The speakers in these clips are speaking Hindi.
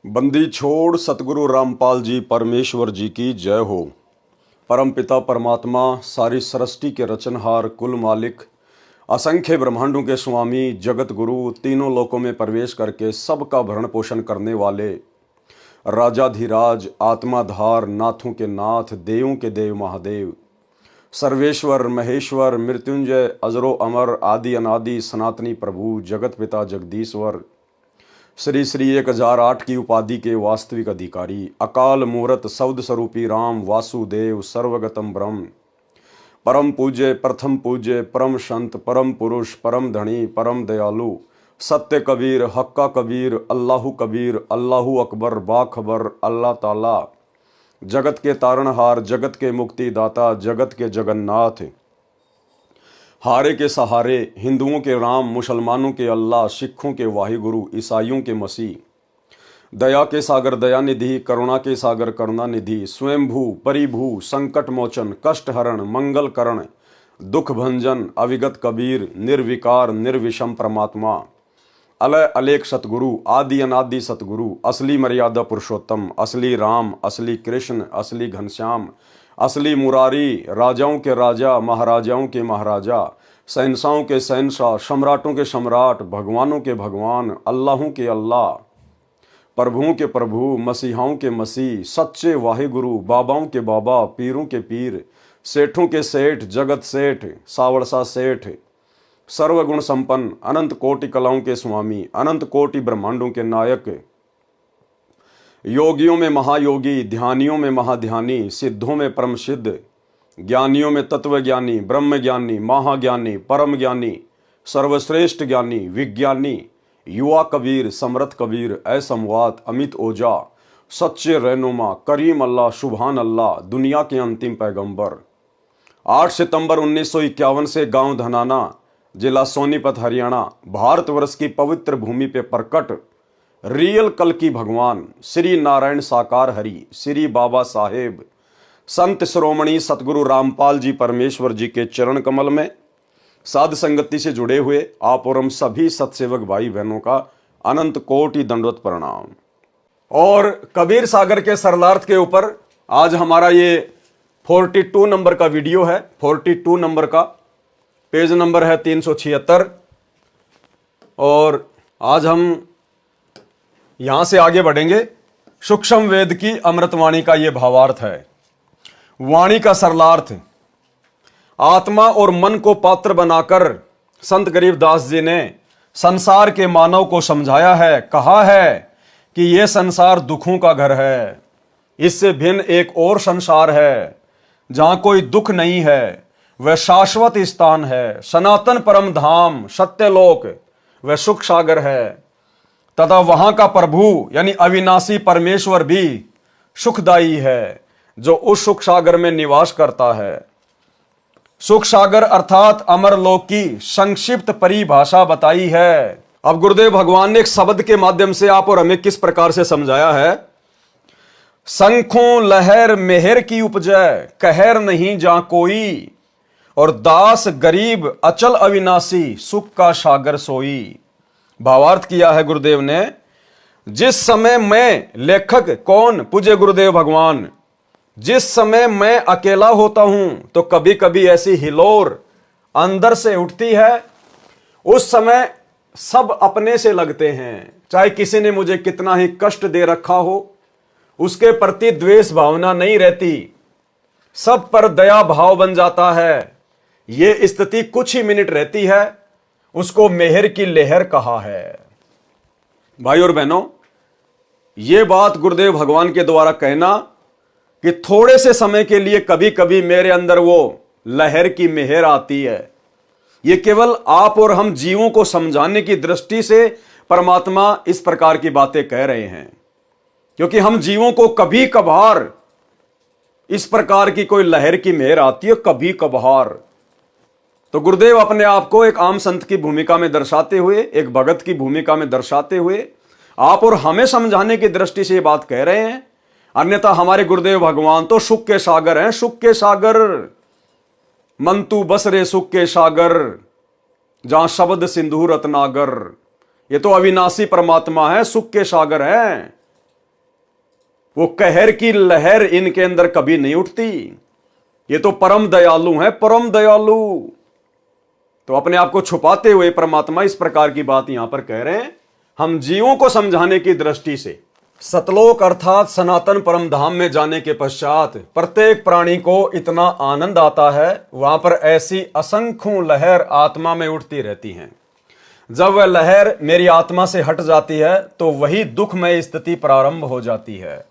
बंदी छोड़ सतगुरु रामपाल जी परमेश्वर जी की जय हो। परम पिता परमात्मा सारी सृष्टि के रचनहार कुल मालिक असंख्य ब्रह्मांडों के स्वामी जगत गुरु तीनों लोकों में प्रवेश करके सबका भरण पोषण करने वाले राजाधिराज आत्माधार नाथों के नाथ देवों के देव महादेव सर्वेश्वर महेश्वर मृत्युंजय अजरो अमर आदि अनादि सनातनी प्रभु जगत पिता जगदीश्वर श्री श्री 1008 की उपाधि के वास्तविक अधिकारी अकाल मूर्त शब्द स्वरूपी राम वासुदेव सर्वगतम ब्रह्म परम पूज्य प्रथम पूज्य परम संत परम पुरुष परम धनी परम दयालु सत्य कबीर हक्का कबीर अल्लाहु कबीर अल्लाहु अकबर बाखबर अल्लाह ताला जगत के तारणहार जगत के मुक्तिदाता जगत के जगन्नाथ हारे के सहारे हिंदुओं के राम मुसलमानों के अल्लाह सिखों के वाहिगुरु ईसाइयों के मसीह दया के सागर दयानिधि करुणा के सागर करुणानिधि स्वयंभू परिभू संकट मोचन कष्ट हरण मंगल करण दुख भंजन अविगत कबीर निर्विकार निर्विषम परमात्मा अलय अलेख सतगुरु आदि अनादि सतगुरु असली मर्यादा पुरुषोत्तम असली राम असली कृष्ण असली घनश्याम असली मुरारी राजाओं के राजा महाराजाओं के महाराजा शहंशाहों के शहंशाह सम्राटों के सम्राट भगवानों के भगवान अल्लाहों के अल्लाह प्रभुओं के प्रभु मसीहाओं के मसीह सच्चे वाहिगुरु बाबाओं के बाबा पीरों के पीर सेठों के सेठ जगत सेठ सावरसा सेठ सर्वगुण संपन्न अनंत कोटि कलाओं के स्वामी अनंत कोटि ब्रह्मांडों के नायक योगियों में महायोगी ध्यानियों में महाध्यानी सिद्धों में परम सिद्ध ज्ञानियों में तत्वज्ञानी ब्रह्म ज्ञानी महाज्ञानी परम ज्ञानी सर्वश्रेष्ठ ज्ञानी विज्ञानी युवा कबीर समर्थ कबीर असमवात अमित ओझा सच्चे रहनुमा करीम अल्लाह सुभान अल्लाह दुनिया के अंतिम पैगंबर 8 सितंबर 1951 से गांव धनाना जिला सोनीपत हरियाणा भारतवर्ष की पवित्र भूमि पे प्रकट रियल कल की भगवान श्री नारायण साकार हरि श्री बाबा साहेब संत श्रोमणी सतगुरु रामपाल जी परमेश्वर जी के चरण कमल में साध संगति से जुड़े हुए आप और हम सभी सतसेवक भाई बहनों का अनंत कोटि दंडवत प्रणाम। और कबीर सागर के सरलार्थ के ऊपर आज हमारा ये 42 नंबर का वीडियो है। 42 नंबर का पेज नंबर है 376 और आज हम यहां से आगे बढ़ेंगे। सूक्ष्म वेद की अमृतवाणी का यह भावार्थ है। वाणी का सरलार्थ आत्मा और मन को पात्र बनाकर संत गरीबदास जी ने संसार के मानव को समझाया है। कहा है कि यह संसार दुखों का घर है, इससे भिन्न एक और संसार है जहां कोई दुख नहीं है, वह शाश्वत स्थान है, सनातन परम धाम सत्यलोक वह सुख सागर है तथा वहां का प्रभु यानी अविनाशी परमेश्वर भी सुखदायी है जो उस सुख सागर में निवास करता है। सुख सागर अर्थात अमरलोक की संक्षिप्त परिभाषा बताई है। अब गुरुदेव भगवान ने एक शब्द के माध्यम से आप और हमें किस प्रकार से समझाया है। शंखों लहर मेहर की उपजय कहर नहीं जा कोई और दास गरीब अचल अविनाशी सुख का सागर सोई। भावार्थ किया है गुरुदेव ने। जिस समय मैं लेखक कौन पूज्य गुरुदेव भगवान जिस समय मैं अकेला होता हूं तो कभी कभी ऐसी हिलोर अंदर से उठती है। उस समय सब अपने से लगते हैं, चाहे किसी ने मुझे कितना ही कष्ट दे रखा हो उसके प्रति द्वेष भावना नहीं रहती, सब पर दया भाव बन जाता है। यह स्थिति कुछ ही मिनट रहती है, उसको मेहर की लहर कहा है। भाई और बहनों, यह बात गुरुदेव भगवान के द्वारा कहना कि थोड़े से समय के लिए कभी कभी मेरे अंदर वो लहर की मेहर आती है, ये केवल आप और हम जीवों को समझाने की दृष्टि से परमात्मा इस प्रकार की बातें कह रहे हैं, क्योंकि हम जीवों को कभी कभार इस प्रकार की कोई लहर की मेहर आती है कभी कभार। तो गुरुदेव अपने आप को एक आम संत की भूमिका में दर्शाते हुए एक भगत की भूमिका में दर्शाते हुए आप और हमें समझाने की दृष्टि से ये बात कह रहे हैं। अन्यथा हमारे गुरुदेव भगवान तो सुख के सागर हैं, सुख के सागर मंतु बसरे सुख के सागर जहां शब्द सिंधु रत्नागर। ये तो अविनाशी परमात्मा है, सुख के सागर हैं। वो कहर की लहर इनके अंदर कभी नहीं उठती। ये तो परम दयालु हैं, परम दयालु। तो अपने आप को छुपाते हुए परमात्मा इस प्रकार की बात यहां पर कह रहे हैं हम जीवों को समझाने की दृष्टि से। सतलोक अर्थात सनातन परम धाम में जाने के पश्चात प्रत्येक प्राणी को इतना आनंद आता है, वहां पर ऐसी असंख्यों लहर आत्मा में उठती रहती हैं। जब वह लहर मेरी आत्मा से हट जाती है तो वही दुखमय स्थिति प्रारंभ हो जाती है।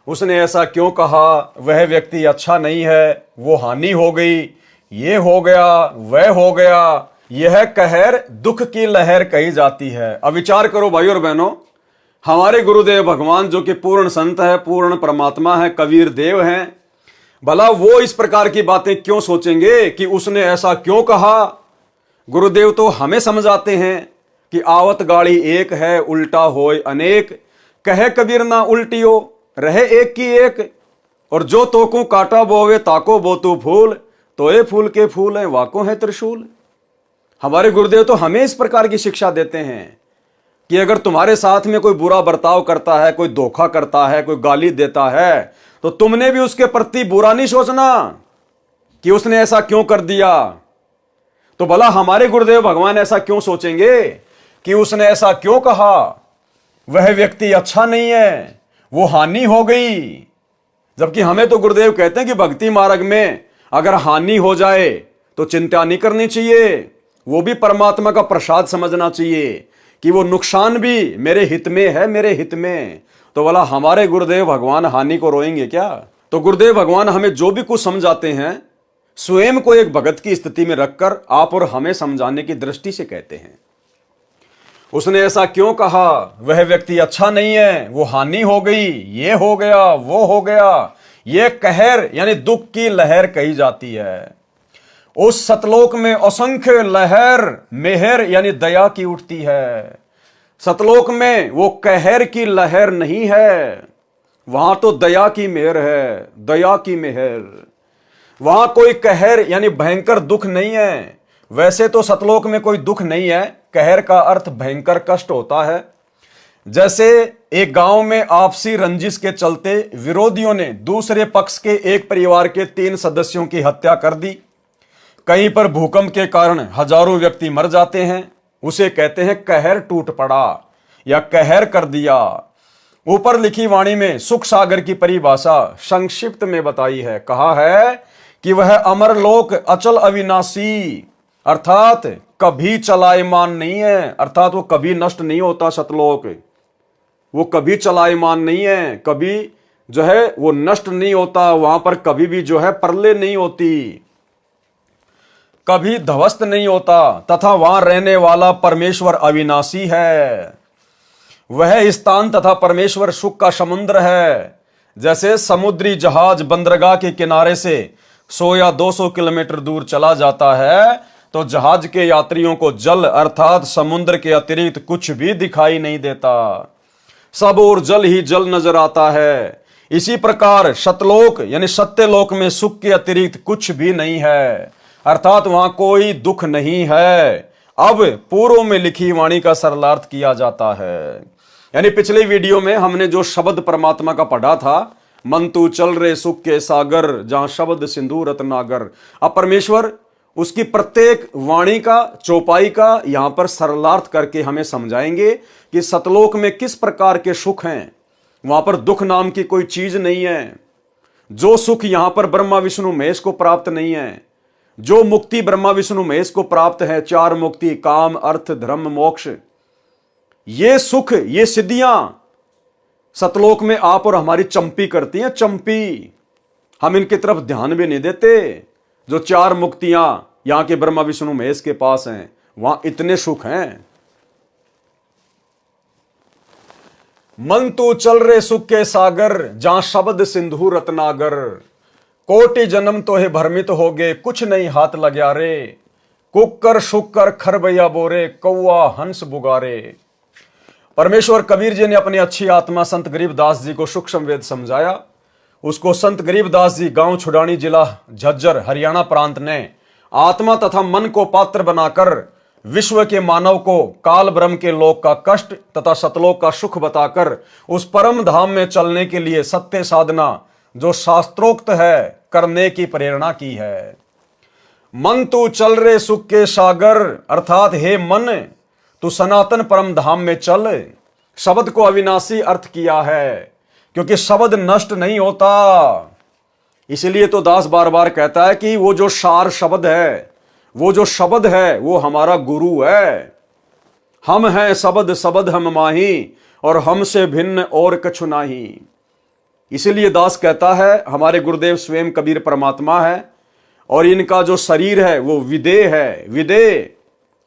उसने ऐसा क्यों कहा, वह व्यक्ति अच्छा नहीं है, वो हानि हो गई, ये हो गया, वह हो गया, यह कहर दुख की लहर कही जाती है। अब विचार करो भाई और बहनों, हमारे गुरुदेव भगवान जो कि पूर्ण संत है, पूर्ण परमात्मा है, कबीर देव हैं, भला वो इस प्रकार की बातें क्यों सोचेंगे कि उसने ऐसा क्यों कहा। गुरुदेव तो हमें समझाते हैं कि आवत गाड़ी एक है, उल्टा होय अनेक, कहे कबीर ना उल्टियो, रहे एक की एक। और जो तोकू काटा बोवे ताको बोतू फूल, तो ये फूल के फूल हैं वाको है त्रिशूल। हमारे गुरुदेव तो हमें इस प्रकार की शिक्षा देते हैं कि अगर तुम्हारे साथ में कोई बुरा बर्ताव करता है, कोई धोखा करता है, कोई गाली देता है, तो तुमने भी उसके प्रति बुरा नहीं सोचना कि उसने ऐसा क्यों कर दिया। तो भला हमारे गुरुदेव भगवान ऐसा क्यों सोचेंगे कि उसने ऐसा क्यों कहा, वह व्यक्ति अच्छा नहीं है, वो हानि हो गई। जबकि हमें तो गुरुदेव कहते हैं कि भक्ति मार्ग में अगर हानि हो जाए तो चिंता नहीं करनी चाहिए, वो भी परमात्मा का प्रसाद समझना चाहिए कि वो नुकसान भी मेरे हित में है, मेरे हित में। तो भला हमारे गुरुदेव भगवान हानि को रोएंगे क्या। तो गुरुदेव भगवान हमें जो भी कुछ समझाते हैं स्वयं को एक भगत की स्थिति में रखकर आप और हमें समझाने की दृष्टि से कहते हैं। उसने ऐसा क्यों कहा, वह व्यक्ति अच्छा नहीं है, वो हानि हो गई, ये हो गया, वो हो गया, ये कहर यानी दुख की लहर कही जाती है। उस सतलोक में असंख्य लहर मेहर यानी दया की उठती है। सतलोक में वो कहर की लहर नहीं है, वहां तो दया की मेहर है, दया की मेहर। वहां कोई कहर यानी भयंकर दुख नहीं है। वैसे तो सतलोक में कोई दुख नहीं है, कहर का अर्थ भयंकर कष्ट होता है। जैसे एक गांव में आपसी रंजिश के चलते विरोधियों ने दूसरे पक्ष के एक परिवार के 3 सदस्यों की हत्या कर दी। कहीं पर भूकंप के कारण हजारों व्यक्ति मर जाते हैं, उसे कहते हैं कहर टूट पड़ा या कहर कर दिया। ऊपर लिखी वाणी में सुख सागर की परिभाषा संक्षिप्त में बताई है। कहा है कि वह अमरलोक अचल अविनाशी, अर्थात कभी चलायमान नहीं है, अर्थात वो कभी नष्ट नहीं होता। सतलोक वो कभी चलायमान नहीं है, कभी जो है वो नष्ट नहीं होता। वहां पर कभी भी जो है प्रलय नहीं होती, कभी ध्वस्त नहीं होता, तथा वहां रहने वाला परमेश्वर अविनाशी है। वह स्थान तथा परमेश्वर सुख का समुद्र है। जैसे समुद्री जहाज बंदरगाह के किनारे से 100 या 200 किलोमीटर दूर चला जाता है तो जहाज के यात्रियों को जल अर्थात समुद्र के अतिरिक्त कुछ भी दिखाई नहीं देता, सब और जल ही जल नजर आता है। इसी प्रकार सतलोक यानी सत्यलोक में सुख के अतिरिक्त कुछ भी नहीं है, अर्थात वहां कोई दुख नहीं है। अब पूर्व में लिखी वाणी का सरलार्थ किया जाता है। यानी पिछले वीडियो में हमने जो शब्द परमात्मा का पढ़ा था, मन तू चल रे सुख के सागर जहां शब्द सिंधु रत्नागर। अब परमेश्वर उसकी प्रत्येक वाणी का चौपाई का यहां पर सरलार्थ करके हमें समझाएंगे कि सतलोक में किस प्रकार के सुख हैं। वहां पर दुख नाम की कोई चीज नहीं है। जो सुख यहां पर ब्रह्मा विष्णु महेश को प्राप्त नहीं है, जो मुक्ति ब्रह्मा विष्णु महेश को प्राप्त है, 4 मुक्ति काम अर्थ धर्म मोक्ष, ये सुख ये सिद्धियां सतलोक में आप और हमारी चंपी करती हैं। चंपी हम इनकी तरफ ध्यान भी नहीं देते। जो 4 मुक्तियां यहां के ब्रह्मा विष्णु महेश के पास हैं, वहां इतने सुख हैं। मन तू चल रे सुख के सागर जहां शब्द सिंधु रत्नागर। कोटि जन्म तो है भ्रमित हो गए कुछ नहीं हाथ लग्या रे। कुकर शुकर खरबैया बोरे कौआ हंस बुगारे। परमेश्वर कबीर जी ने अपनी अच्छी आत्मा संत गरीबदास जी को सूक्ष्म वेद समझाया। उसको संत गरीबदास जी गांव छुड़ानी जिला झज्जर हरियाणा प्रांत ने आत्मा तथा मन को पात्र बनाकर विश्व के मानव को काल ब्रह्म के लोक का कष्ट तथा सतलोक का सुख बताकर उस परम धाम में चलने के लिए सत्य साधना जो शास्त्रोक्त है करने की प्रेरणा की है। मन तू चल रे सुख के सागर, अर्थात हे मन तू सनातन परम धाम में चल। शब्द को अविनाशी अर्थ किया है क्योंकि शब्द नष्ट नहीं होता। इसलिए तो दास बार बार कहता है कि वो जो सार शब्द है, वो जो शब्द है वो हमारा गुरु है। हम हैं शब्द शब्द हम माही, और हमसे भिन्न और कछु नाही। इसलिए दास कहता है हमारे गुरुदेव स्वयं कबीर परमात्मा है, और इनका जो शरीर है वो विदेह है। विदेह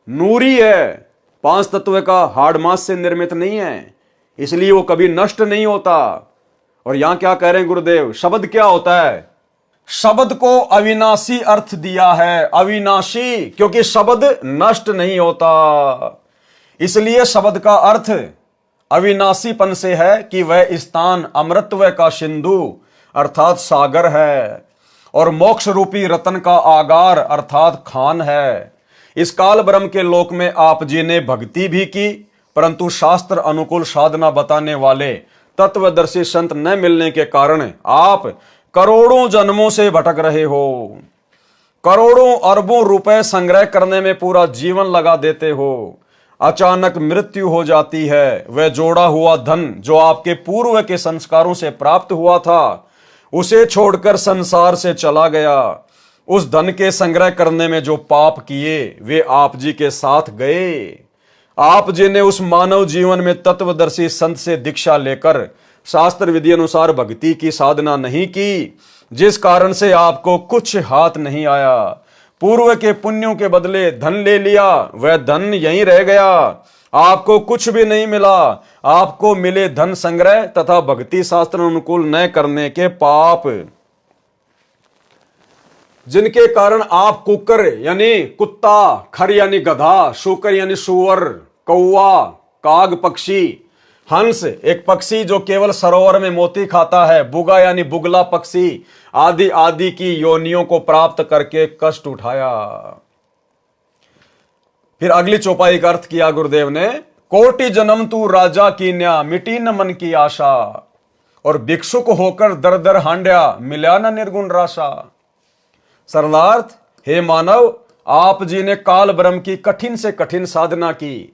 नूरी है, 5 तत्व का हाड़ मांस से निर्मित नहीं है, इसलिए वो कभी नष्ट नहीं होता। और यहां क्या कह रहे हैं गुरुदेव, शब्द क्या होता है? शब्द को अविनाशी अर्थ दिया है। अविनाशी क्योंकि शब्द नष्ट नहीं होता, इसलिए शब्द का अर्थ अविनाशीपन से है कि वह स्थान अमृतत्व का सिंधु अर्थात सागर है, और मोक्ष रूपी रतन का आगार अर्थात खान है। इस काल ब्रह्म के लोक में आप जी ने भक्ति भी की, परंतु शास्त्र अनुकूल साधना बताने वाले तत्वदर्शी संत न मिलने के कारण आप करोड़ों जन्मों से भटक रहे हो। करोड़ों अरबों रुपए संग्रह करने में पूरा जीवन लगा देते हो। अचानक मृत्यु हो जाती है। वह जोड़ा हुआ धन जो आपके पूर्व के संस्कारों से प्राप्त हुआ था, उसे छोड़कर संसार से चला गया। उस धन के संग्रह करने में जो पाप किए वे आप जी के साथ गए। आप जी ने उस मानव जीवन में तत्वदर्शी संत से दीक्षा लेकर शास्त्र विधि अनुसार भक्ति की साधना नहीं की, जिस कारण से आपको कुछ हाथ नहीं आया। पूर्व के पुण्यों के बदले धन ले लिया, वह धन यहीं रह गया, आपको कुछ भी नहीं मिला। आपको मिले धन संग्रह तथा भक्ति शास्त्र अनुकूल न करने के पाप, जिनके कारण आप कुकर यानी कुत्ता, खर यानी गधा, शुकर यानी सुअर, कौवा, काग पक्षी, हंस एक पक्षी जो केवल सरोवर में मोती खाता है, बुगा यानी बुगला पक्षी आदि आदि की योनियों को प्राप्त करके कष्ट उठाया। फिर अगली चौपाई का अर्थ किया गुरुदेव ने, कोटि जन्म तू राजा की न्या, मिटी न मन की आशा, और भिक्षुक होकर दर दर हांड्या, मिला न निर्गुण राशा। सरलार्थ, हे मानव, आप जी ने काल ब्रह्म की कठिन से कठिन साधना की,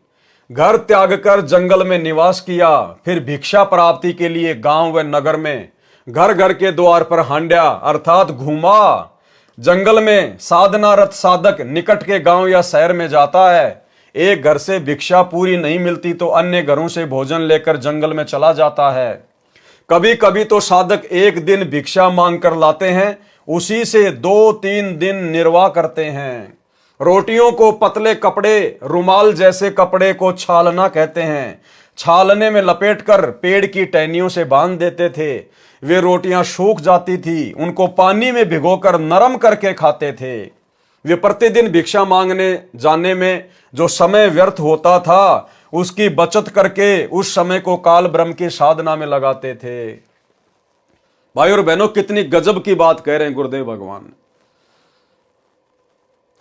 घर त्याग कर जंगल में निवास किया, फिर भिक्षा प्राप्ति के लिए गांव व नगर में घर घर के द्वार पर हांड्या अर्थात घूमा। जंगल में साधनारत साधक निकट के गांव या शहर में जाता है, एक घर से भिक्षा पूरी नहीं मिलती तो अन्य घरों से भोजन लेकर जंगल में चला जाता है। कभी कभी तो साधक एक दिन भिक्षा मांग कर लाते हैं, उसी से 2-3 दिन निर्वाह करते हैं। रोटियों को पतले कपड़े, रुमाल जैसे कपड़े को छालना कहते हैं, छालने में लपेटकर पेड़ की टहनियों से बांध देते थे। वे रोटियां सूख जाती थी, उनको पानी में भिगोकर नरम करके खाते थे। वे प्रतिदिन भिक्षा मांगने जाने में जो समय व्यर्थ होता था, उसकी बचत करके उस समय को काल ब्रह्म की साधना में लगाते थे। भाई और बहनों, कितनी गजब की बात कह रहे हैं गुरुदेव भगवान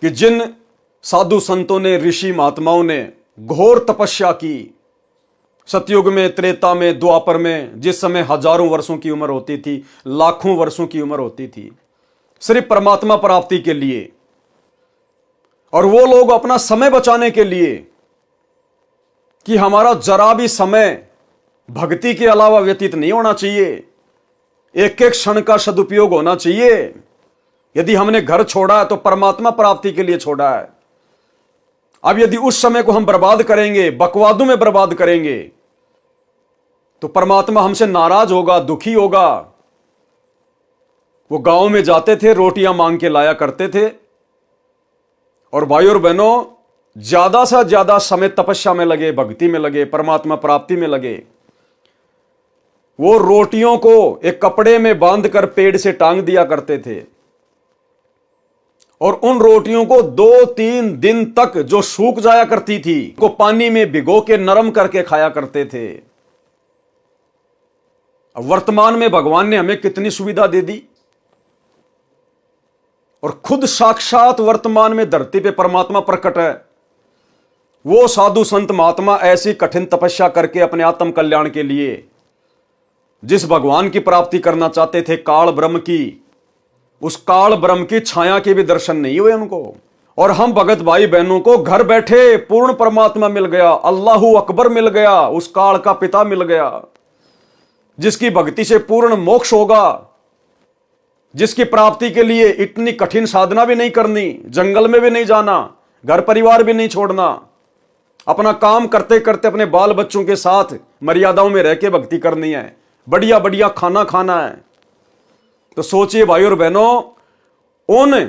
कि जिन साधु संतों ने, ऋषि महात्माओं ने घोर तपस्या की, सतयुग में, त्रेता में, द्वापर में, जिस समय हजारों वर्षों की उम्र होती थी, लाखों वर्षों की उम्र होती थी, सिर्फ परमात्मा प्राप्ति के लिए, और वो लोग अपना समय बचाने के लिए कि हमारा जरा भी समय भक्ति के अलावा व्यतीत नहीं होना चाहिए, एक एक क्षण का सदुपयोग होना चाहिए। यदि हमने घर छोड़ा है तो परमात्मा प्राप्ति के लिए छोड़ा है। अब यदि उस समय को हम बर्बाद करेंगे, बकवादों में बर्बाद करेंगे, तो परमात्मा हमसे नाराज होगा, दुखी होगा। वो गांव में जाते थे, रोटियां मांग के लाया करते थे, और भाइयों और बहनों, ज्यादा से ज्यादा समय तपस्या में लगे, भक्ति में लगे, परमात्मा प्राप्ति में लगे। वो रोटियों को एक कपड़े में बांधकर पेड़ से टांग दिया करते थे, और उन रोटियों को 2-3 दिन तक जो सूख जाया करती थी को पानी में भिगो के नरम करके खाया करते थे। अब वर्तमान में भगवान ने हमें कितनी सुविधा दे दी, और खुद साक्षात वर्तमान में धरती पे परमात्मा प्रकट है। वो साधु संत महात्मा ऐसी कठिन तपस्या करके अपने आत्म कल्याण के लिए जिस भगवान की प्राप्ति करना चाहते थे, काल ब्रह्म की, उस काल ब्रह्म की छाया के भी दर्शन नहीं हुए उनको। और हम भगत भाई बहनों को घर बैठे पूर्ण परमात्मा मिल गया, अल्लाहू अकबर मिल गया, उस काल का पिता मिल गया, जिसकी भक्ति से पूर्ण मोक्ष होगा, जिसकी प्राप्ति के लिए इतनी कठिन साधना भी नहीं करनी, जंगल में भी नहीं जाना, घर परिवार भी नहीं छोड़ना, अपना काम करते करते अपने बाल बच्चों के साथ मर्यादाओं में रह के भक्ति करनी है, बढ़िया बढ़िया खाना खाना है। तो सोचिए भाई और बहनों, उन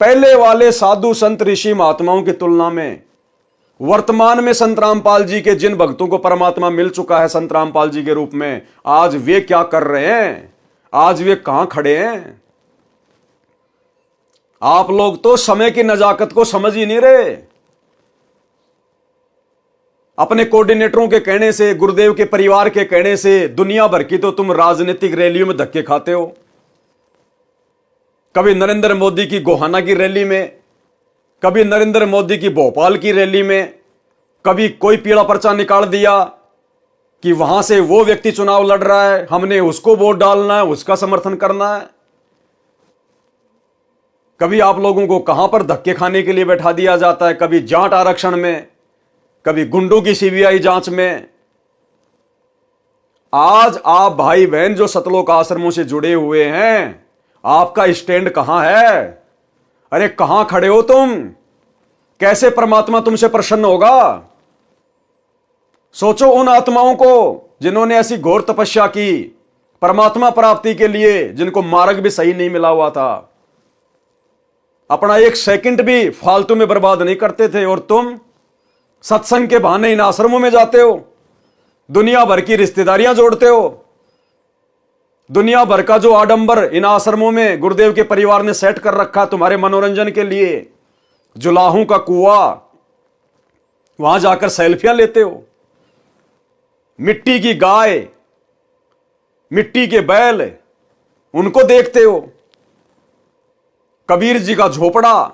पहले वाले साधु संत ऋषि महात्माओं की तुलना में वर्तमान में संत रामपाल जी के जिन भक्तों को परमात्मा मिल चुका है संत रामपाल जी के रूप में, आज वे क्या कर रहे हैं, आज वे कहां खड़े हैं। आप लोग तो समय की नजाकत को समझ ही नहीं रहे। अपने कोऑर्डिनेटरों के कहने से, गुरुदेव के परिवार के कहने से दुनिया भर की तो तुम राजनीतिक रैलियों में धक्के खाते हो। कभी नरेंद्र मोदी की गोहाना की रैली में, कभी नरेंद्र मोदी की भोपाल की रैली में, कभी कोई पीला पर्चा निकाल दिया कि वहां से वो व्यक्ति चुनाव लड़ रहा है, हमने उसको वोट डालना है, उसका समर्थन करना है। कभी आप लोगों को कहां पर धक्के खाने के लिए बैठा दिया जाता है, कभी जाट आरक्षण में, कभी गुंडों की सीबीआई जांच में। आज आप भाई बहन जो सतलोक आश्रमों से जुड़े हुए हैं, आपका स्टैंड कहां है? अरे कहां खड़े हो तुम? कैसे परमात्मा तुमसे प्रसन्न होगा? सोचो उन आत्माओं को जिन्होंने ऐसी घोर तपस्या की परमात्मा प्राप्ति के लिए, जिनको मार्ग भी सही नहीं मिला हुआ था, अपना एक सेकंड भी फालतू में बर्बाद नहीं करते थे। और तुम सत्संग के बहाने इन आश्रमों में जाते हो, दुनिया भर की रिश्तेदारियां जोड़ते हो, दुनिया भर का जो आडंबर इन आश्रमों में गुरुदेव के परिवार ने सेट कर रखा तुम्हारे मनोरंजन के लिए, जुलाहों का कुआं, वहां जाकर सेल्फियां लेते हो। मिट्टी की गाय, मिट्टी के बैल, उनको देखते हो। कबीर जी का झोपड़ा,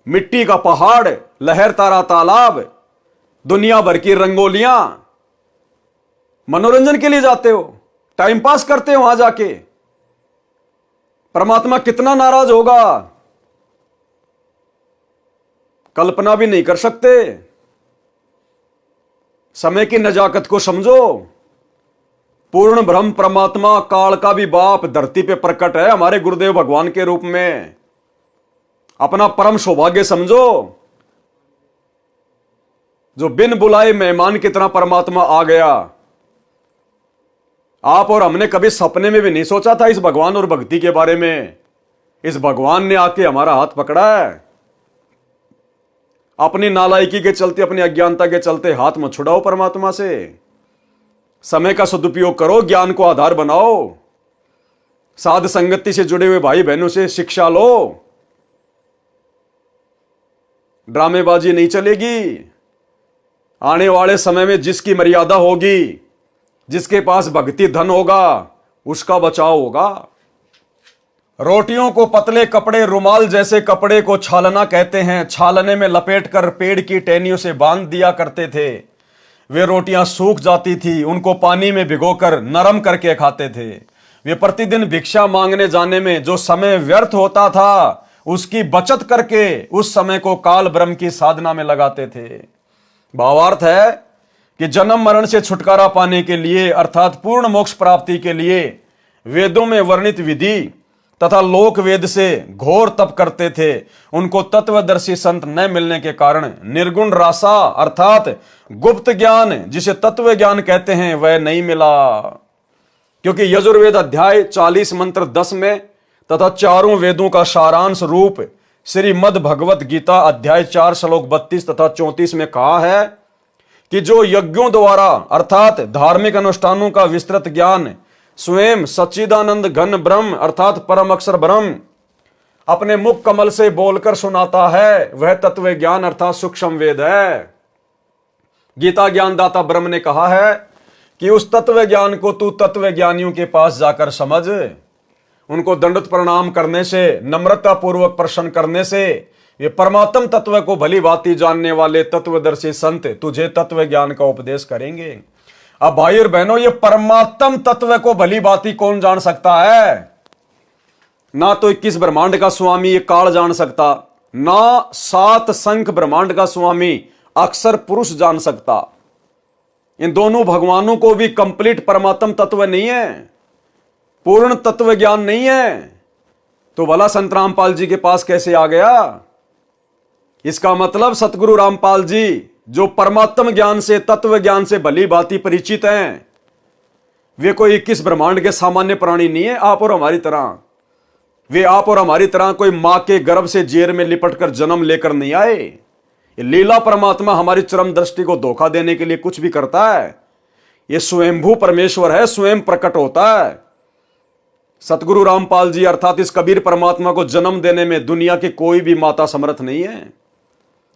मिट्टी का पहाड़, लहर तारा तालाब, दुनिया भर की रंगोलियां, मनोरंजन के लिए जाते हो, टाइम पास करते हो वहां जाके। परमात्मा कितना नाराज होगा, कल्पना भी नहीं कर सकते। समय की नजाकत को समझो। पूर्ण ब्रह्म परमात्मा काल का भी बाप धरती पे प्रकट है हमारे गुरुदेव भगवान के रूप में। अपना परम सौभाग्य समझो, जो बिन बुलाए मेहमान की तरह परमात्मा आ गया। आप और हमने कभी सपने में भी नहीं सोचा था इस भगवान और भक्ति के बारे में। इस भगवान ने आके हमारा हाथ पकड़ा है। अपनी नालायकी के चलते, अपनी अज्ञानता के चलते हाथ मत छुड़ाओ परमात्मा से। समय का सदुपयोग करो, ज्ञान को आधार बनाओ, साध संगति से जुड़े हुए भाई बहनों से शिक्षा लो। ड्रामेबाजी नहीं चलेगी। आने वाले समय में जिसकी मर्यादा होगी, जिसके पास भक्ति धन होगा, उसका बचाव होगा। रोटियों को पतले कपड़े, रुमाल जैसे कपड़े को छालना कहते हैं। छालने में लपेटकर पेड़ की टहनियों से बांध दिया करते थे। वे रोटियां सूख जाती थी, उनको पानी में भिगोकर नरम करके खाते थे। वे प्रतिदिन भिक्षा मांगने जाने में जो समय व्यर्थ होता था, उसकी बचत करके उस समय को काल ब्रह्म की साधना में लगाते थे। भावार्थ है कि जन्म मरण से छुटकारा पाने के लिए, अर्थात पूर्ण मोक्ष प्राप्ति के लिए वेदों में वर्णित विधि तथा लोक वेद से घोर तप करते थे। उनको तत्वदर्शी संत न मिलने के कारण निर्गुण रासा अर्थात गुप्त ज्ञान, जिसे तत्व ज्ञान कहते हैं, वह नहीं मिला। क्योंकि यजुर्वेद अध्याय 40 मंत्र 10 में तथा चारों वेदों का सारांश रूप श्रीमद् भगवत गीता अध्याय 4 श्लोक 32 तथा 34 में कहा है कि जो यज्ञों द्वारा अर्थात धार्मिक अनुष्ठानों का विस्तृत ज्ञान स्वयं सच्चिदानंद घन ब्रह्म अर्थात परम अक्षर ब्रह्म अपने मुख कमल से बोलकर सुनाता है, वह तत्व ज्ञान अर्थात सूक्ष्म वेद है। गीता ज्ञानदाता ब्रह्म ने कहा है कि उस तत्व ज्ञान को तू तत्व ज्ञानियों के पास जाकर समझ। उनको दंडवत प्रणाम करने से, नम्रता पूर्वक प्रश्न करने से, ये परमात्म तत्व को भली भांति जानने वाले तत्वदर्शी संत तुझे तत्व ज्ञान का उपदेश करेंगे। अब भाई और बहनों, ये परमात्म तत्व को भली भांति कौन जान सकता है? ना तो 21 ब्रह्मांड का स्वामी ये काल जान सकता, ना 7 संख ब्रह्मांड का स्वामी अक्षर पुरुष जान सकता। इन दोनों भगवानों को भी कंप्लीट परमात्म तत्व नहीं है, पूर्ण तत्व ज्ञान नहीं है, तो भला संत रामपाल जी के पास कैसे आ गया? इसका मतलब सतगुरु रामपाल जी जो परमात्म ज्ञान से, तत्व ज्ञान से भली भांति परिचित हैं, वे कोई 21 ब्रह्मांड के सामान्य प्राणी नहीं है आप और हमारी तरह। वे आप और हमारी तरह कोई मां के गर्भ से जेर में लिपटकर जन्म लेकर नहीं आए। ये लीला परमात्मा हमारी चरम दृष्टि को धोखा देने के लिए कुछ भी करता है। ये स्वयंभू परमेश्वर है, स्वयं प्रकट होता है। सतगुरु रामपाल जी अर्थात इस कबीर परमात्मा को जन्म देने में दुनिया की कोई भी माता समर्थ नहीं है।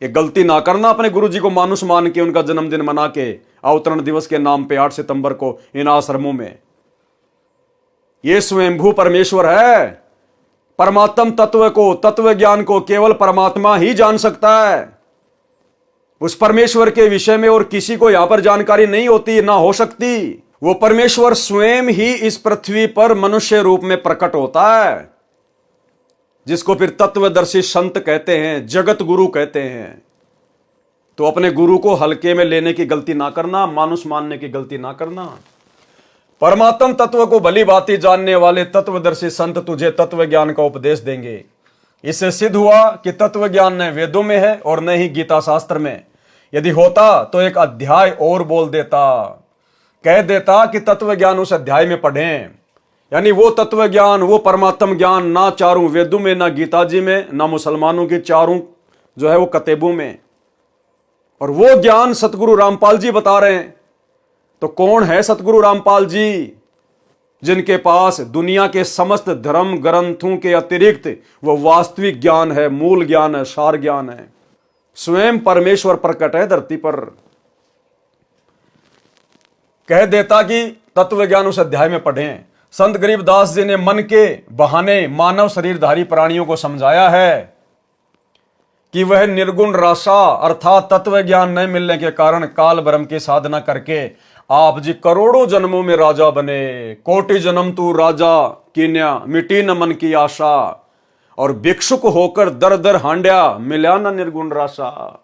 ये गलती ना करना अपने गुरु जी को मानुष मान के उनका जन्मदिन मना के अवतरण दिवस के नाम पे 8 सितंबर को इन आश्रमों में। ये स्वयंभू परमेश्वर है। परमात्म तत्व को, तत्व ज्ञान को केवल परमात्मा ही जान सकता है। उस परमेश्वर के विषय में और किसी को यहां पर जानकारी नहीं होती, ना हो सकती। वो परमेश्वर स्वयं ही इस पृथ्वी पर मनुष्य रूप में प्रकट होता है, जिसको फिर तत्वदर्शी संत कहते हैं, जगत गुरु कहते हैं। तो अपने गुरु को हल्के में लेने की गलती ना करना, मानुष मानने की गलती ना करना। परमात्म तत्व को भली भांति जानने वाले तत्वदर्शी संत तुझे तत्व ज्ञान का उपदेश देंगे। इससे सिद्ध हुआ कि तत्व ज्ञान न वेदों में है और न ही गीता शास्त्र में। यदि होता तो एक अध्याय और बोल देता, कह देता कि तत्व ज्ञान उस अध्याय में पढ़ें। यानी वो तत्व ज्ञान, वो परमात्म ज्ञान ना चारों वेदों में, ना गीता जी में, ना मुसलमानों की चारों जो है वो कतेबों में। और वो ज्ञान सतगुरु रामपाल जी बता रहे हैं। तो कौन है सतगुरु रामपाल जी, जिनके पास दुनिया के समस्त धर्म ग्रंथों के अतिरिक्त वो वास्तविक ज्ञान है, मूल ज्ञान है, सार ज्ञान है। स्वयं परमेश्वर प्रकट है धरती पर। कह देता कि तत्व ज्ञान उस अध्याय में पढ़ें। संत गरीबदास जी ने मन के बहाने मानव शरीरधारी प्राणियों को समझाया है कि वह निर्गुण रासा अर्थात तत्व ज्ञान न मिलने के कारण काल ब्रह्म की साधना करके आप जी करोड़ों जन्मों में राजा बने। कोटि जन्म तू राजा कीन्या, मिटी न मन की आशा, और भिक्षुक होकर दर दर हांड्या, मिला न निर्गुण रासा।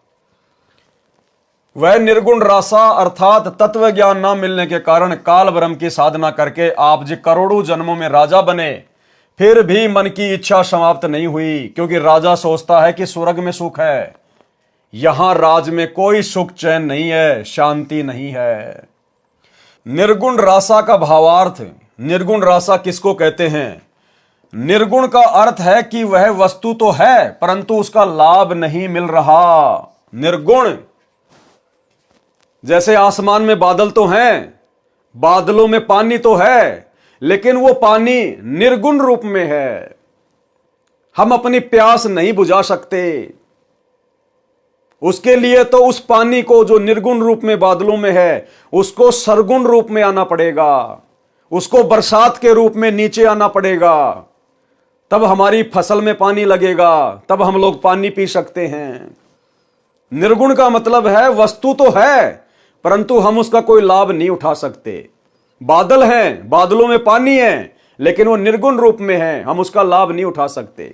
वह निर्गुण रासा अर्थात तत्व ज्ञान न मिलने के कारण काल ब्रह्म की साधना करके आप जी करोड़ों जन्मों में राजा बने, फिर भी मन की इच्छा समाप्त नहीं हुई। क्योंकि राजा सोचता है कि स्वर्ग में सुख है, यहां राज में कोई सुख चैन नहीं है, शांति नहीं है। निर्गुण रासा का भावार्थ, निर्गुण रासा किसको कहते हैं? निर्गुण का अर्थ है कि वह वस्तु तो है परंतु उसका लाभ नहीं मिल रहा। निर्गुण जैसे आसमान में बादल तो हैं, बादलों में पानी तो है, लेकिन वो पानी निर्गुण रूप में है। हम अपनी प्यास नहीं बुझा सकते। उसके लिए तो उस पानी को जो निर्गुण रूप में बादलों में है, उसको सरगुण रूप में आना पड़ेगा, उसको बरसात के रूप में नीचे आना पड़ेगा, तब हमारी फसल में पानी लगेगा, तब हम लोग पानी पी सकते हैं। निर्गुण का मतलब है वस्तु तो है परंतु हम उसका कोई लाभ नहीं उठा सकते। बादल हैं, बादलों में पानी है, लेकिन वो निर्गुण रूप में है, हम उसका लाभ नहीं उठा सकते।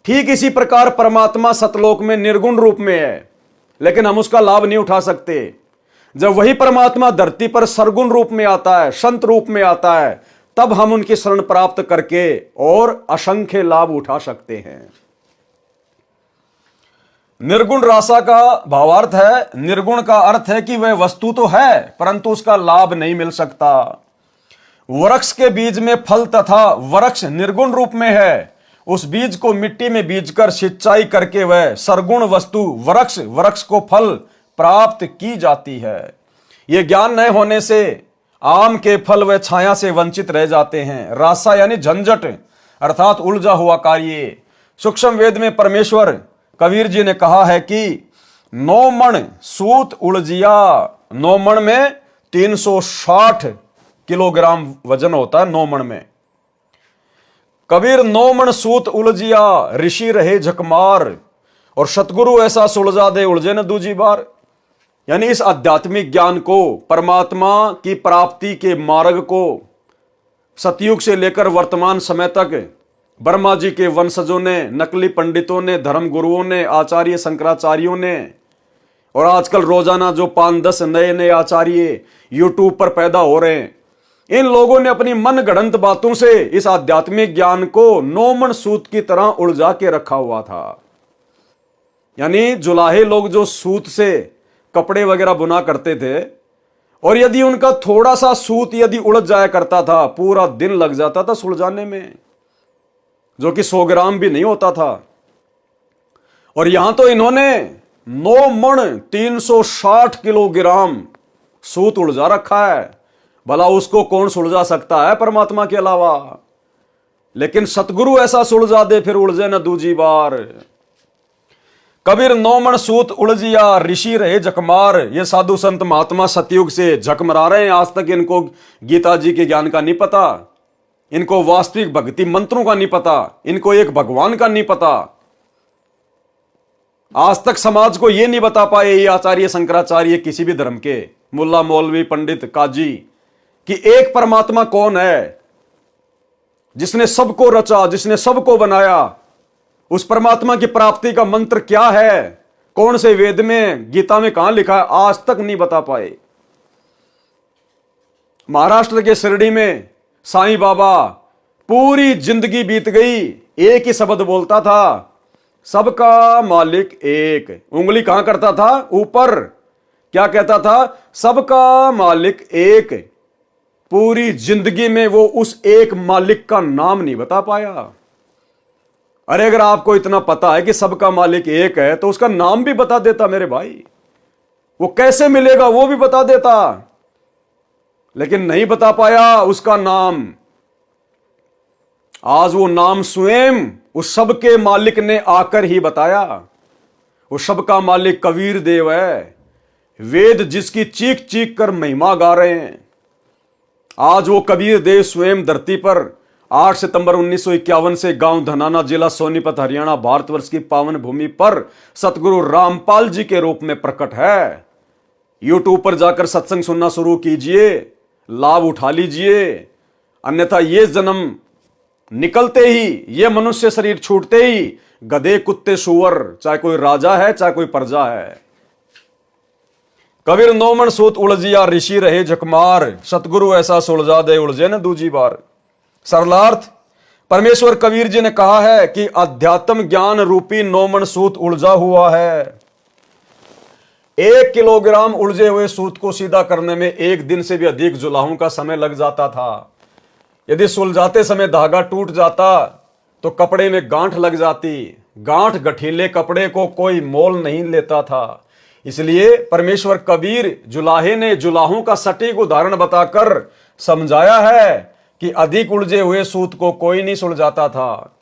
ठीक इसी प्रकार परमात्मा सतलोक में निर्गुण रूप में है, लेकिन हम उसका लाभ नहीं उठा सकते। जब वही परमात्मा धरती पर सरगुण रूप में आता है, संत रूप में आता है, तब हम उनकी शरण प्राप्त करके और असंख्य लाभ उठा सकते हैं। निर्गुण रासा का भावार्थ है, निर्गुण का अर्थ है कि वह वस्तु तो है परंतु उसका लाभ नहीं मिल सकता। वृक्ष के बीज में फल तथा वृक्ष निर्गुण रूप में है, उस बीज को मिट्टी में बीजकर सिंचाई करके वह सरगुण वस्तु वृक्ष को फल प्राप्त की जाती है। यह ज्ञान न होने से आम के फल व छाया से वंचित रह जाते हैं। रासा यानी झंझट अर्थात उलझा हुआ कार्य। सूक्ष्म वेद में परमेश्वर कबीर जी ने कहा है कि 9 मण सूत उलझिया। 9 मण में 360 किलोग्राम वजन होता है। 9 मण में कबीर 9 मण सूत उलझिया, ऋषि रहे झकमार। और सतगुरु ऐसा सुलझा दे उलझे न दूजी बार। यानी इस आध्यात्मिक ज्ञान को, परमात्मा की प्राप्ति के मार्ग को सतयुग से लेकर वर्तमान समय तक ब्रह्मा जी के वंशजों ने, नकली पंडितों ने, धर्म गुरुओं ने, आचार्य शंकराचार्यों ने, और आजकल रोजाना जो 5-10 नए नए आचार्य यूट्यूब पर पैदा हो रहे हैं, इन लोगों ने अपनी मन गढ़ंत बातों से इस आध्यात्मिक ज्ञान को नौमन सूत की तरह उलझा के रखा हुआ था। यानी जुलाहे लोग जो सूत से कपड़े वगैरह बुना करते थे, और यदि उनका थोड़ा सा सूत यदि उलझ जाया करता था, पूरा दिन लग जाता था सुलझाने में, जो कि 100 ग्राम भी नहीं होता था। और यहां तो इन्होंने 9 मण 360 किलोग्राम सूत उलझा रखा है। भला उसको कौन सुलझा सकता है परमात्मा के अलावा। लेकिन सतगुरु ऐसा सुलझा दे फिर उलझे न दूजी बार। कबीर 9 मण सूत उलझिया ऋषि रहे झकमार। ये साधु संत महात्मा सतयुग से झक मरा रहे हैं। आज तक इनको गीता जी के ज्ञान का नहीं पता, इनको वास्तविक भक्ति मंत्रों का नहीं पता, इनको एक भगवान का नहीं पता। आज तक समाज को यह नहीं बता पाए ये आचार्य शंकराचार्य, किसी भी धर्म के मुल्ला मौलवी पंडित काजी, कि एक परमात्मा कौन है जिसने सबको रचा, जिसने सबको बनाया। उस परमात्मा की प्राप्ति का मंत्र क्या है, कौन से वेद में, गीता में कहां लिखा है, आज तक नहीं बता पाए। महाराष्ट्र के शिरडी में साईं बाबा पूरी जिंदगी बीत गई, एक ही शब्द बोलता था, सबका मालिक एक। उंगली कहां करता था, ऊपर। क्या कहता था, सबका मालिक एक। पूरी जिंदगी में वो उस एक मालिक का नाम नहीं बता पाया। अरे अगर आपको इतना पता है कि सबका मालिक एक है, तो उसका नाम भी बता देता मेरे भाई। वो कैसे मिलेगा वो भी बता देता, लेकिन नहीं बता पाया उसका नाम। आज वो नाम स्वयं उस सबके मालिक ने आकर ही बताया। वो सबका मालिक कबीर देव है, वेद जिसकी चीख चीख कर महिमा गा रहे हैं। आज वो कबीर देव स्वयं धरती पर 8 सितंबर 1951 से गांव धनाना, जिला सोनीपत, हरियाणा, भारतवर्ष की पावन भूमि पर सतगुरु रामपाल जी के रूप में प्रकट है। यूट्यूब पर जाकर सत्संग सुनना शुरू कीजिए, लाभ उठा लीजिए। अन्यथा ये जन्म निकलते ही, ये मनुष्य शरीर छूटते ही गधे, कुत्ते, सुअर, चाहे कोई राजा है चाहे कोई प्रजा है। कबीर 9 मण सूत उलझिया ऋषि रहे झकमार। सतगुरु ऐसा सुलझा दे उलझे न दूजी बार। सरलार्थ, परमेश्वर कबीर जी ने कहा है कि अध्यात्म ज्ञान रूपी 9 मण सूत उलझा हुआ है। 1 किलोग्राम उलझे हुए सूत को सीधा करने में 1 दिन से भी अधिक जुलाहों का समय लग जाता था। यदि सुलझाते समय धागा टूट जाता तो कपड़े में गांठ लग जाती। गांठ गठीले कपड़े को कोई मोल नहीं लेता था। इसलिए परमेश्वर कबीर जुलाहे ने जुलाहों का सटीक उदाहरण बताकर समझाया है कि अधिक उलझे हुए सूत को कोई नहीं सुलझाता था।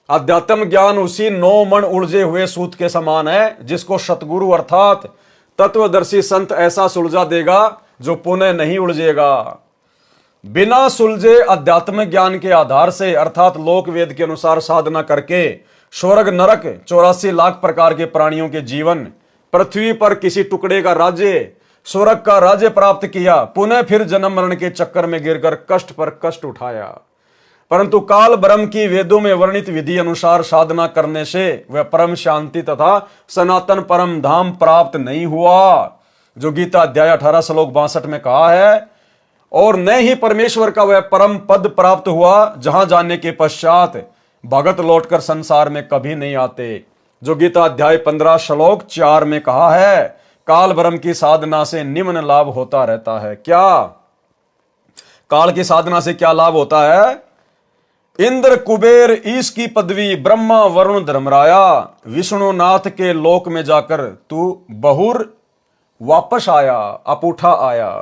अध्यात्म ज्ञान उसी 9 मण उलझे हुए सूत के समान है, जिसको सतगुरु अर्थात तत्वदर्शी संत ऐसा सुलझा देगा जो पुनः नहीं उलझेगा। बिना सुलझे अध्यात्म ज्ञान के आधार से, अर्थात लोक वेद के अनुसार साधना करके स्वर्ग नरक 84 लाख प्रकार के प्राणियों के जीवन, पृथ्वी पर किसी टुकड़े का राज्य, स्वर्ग का राज्य प्राप्त किया, पुनः फिर जन्म मरण के चक्कर में गिरकर कष्ट पर कष्ट उठाया। परंतु काल ब्रह्म की वेदों में वर्णित विधि अनुसार साधना करने से वह परम शांति तथा सनातन परम धाम प्राप्त नहीं हुआ, जो गीता अध्याय 18 श्लोक 62 में कहा है। और न ही परमेश्वर का वह परम पद प्राप्त हुआ, जहां जाने के पश्चात भगत लौटकर संसार में कभी नहीं आते, जो गीता अध्याय 15 श्लोक 4 में कहा है। काल ब्रह्म की साधना से निम्न लाभ होता रहता है। क्या काल की साधना से क्या लाभ होता है? इंद्र कुबेर ईश की पदवी, ब्रह्मा वरुण धर्मराया, विष्णुनाथ के लोक में जाकर तू बहुर वापस आया, अपूठा आया।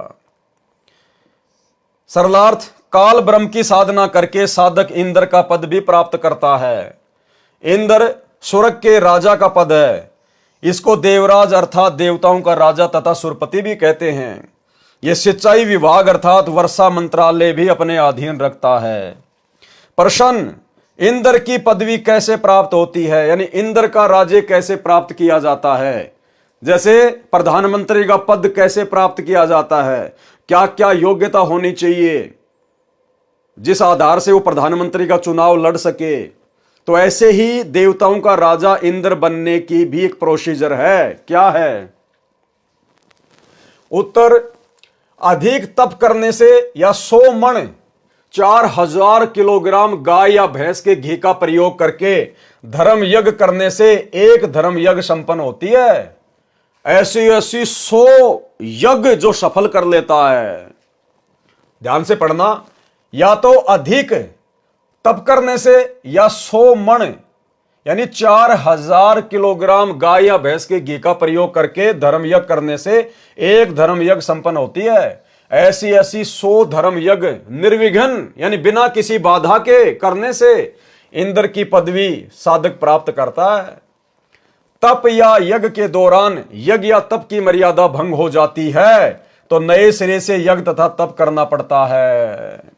सरलार्थ, काल ब्रह्म की साधना करके साधक इंद्र का पद भी प्राप्त करता है। इंद्र स्वर्ग के राजा का पद है। इसको देवराज अर्थात देवताओं का राजा तथा सुरपति भी कहते हैं। यह सिंचाई विभाग अर्थात वर्षा मंत्रालय भी अपने अधीन रखता है। प्रश्न, इंद्र की पदवी कैसे प्राप्त होती है, यानी इंद्र का राज्य कैसे प्राप्त किया जाता है, जैसे प्रधानमंत्री का पद कैसे प्राप्त किया जाता है, क्या क्या योग्यता होनी चाहिए जिस आधार से वो प्रधानमंत्री का चुनाव लड़ सके, तो ऐसे ही देवताओं का राजा इंद्र बनने की भी एक प्रोसीजर है। क्या है उत्तर? अधिक तप करने से या 100 मण 4000 किलोग्राम गाय या भैंस के घी का प्रयोग करके धर्म यज्ञ करने से एक धर्म यज्ञ संपन्न होती है। ऐसी ऐसी 100 यज्ञ जो सफल कर लेता है। ध्यान से पढ़ना, या तो अधिक तप करने से या 100 मण यानी 4000 किलोग्राम गाय या भैंस के घी का प्रयोग करके धर्म यज्ञ करने से एक धर्म यज्ञ संपन्न होती है। ऐसी ऐसी 100 धर्म यज्ञ निर्विघ्न यानी बिना किसी बाधा के करने से इंद्र की पदवी साधक प्राप्त करता है। तप या यज्ञ के दौरान यज्ञ या तप की मर्यादा भंग हो जाती है तो नए सिरे से यज्ञ तथा तप करना पड़ता है।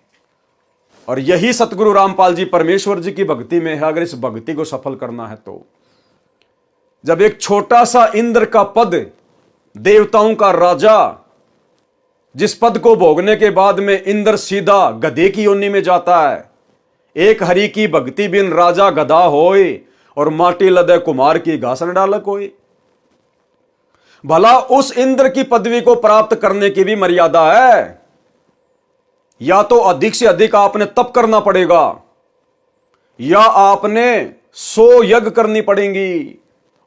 और यही सतगुरु रामपाल जी परमेश्वर जी की भक्ति में है। अगर इस भक्ति को सफल करना है तो जब एक छोटा सा इंद्र का पद, देवताओं का राजा, जिस पद को भोगने के बाद में इंद्र सीधा गधे की योनि में जाता है। एक हरि की भक्ति बिन राजा गधा होए और माटी लदे कुमार की घासन डालक होए। भला उस इंद्र की पदवी को प्राप्त करने की भी मर्यादा है। या तो अधिक से अधिक आपने तप करना पड़ेगा या आपने 100 यज्ञ करनी पड़ेंगी।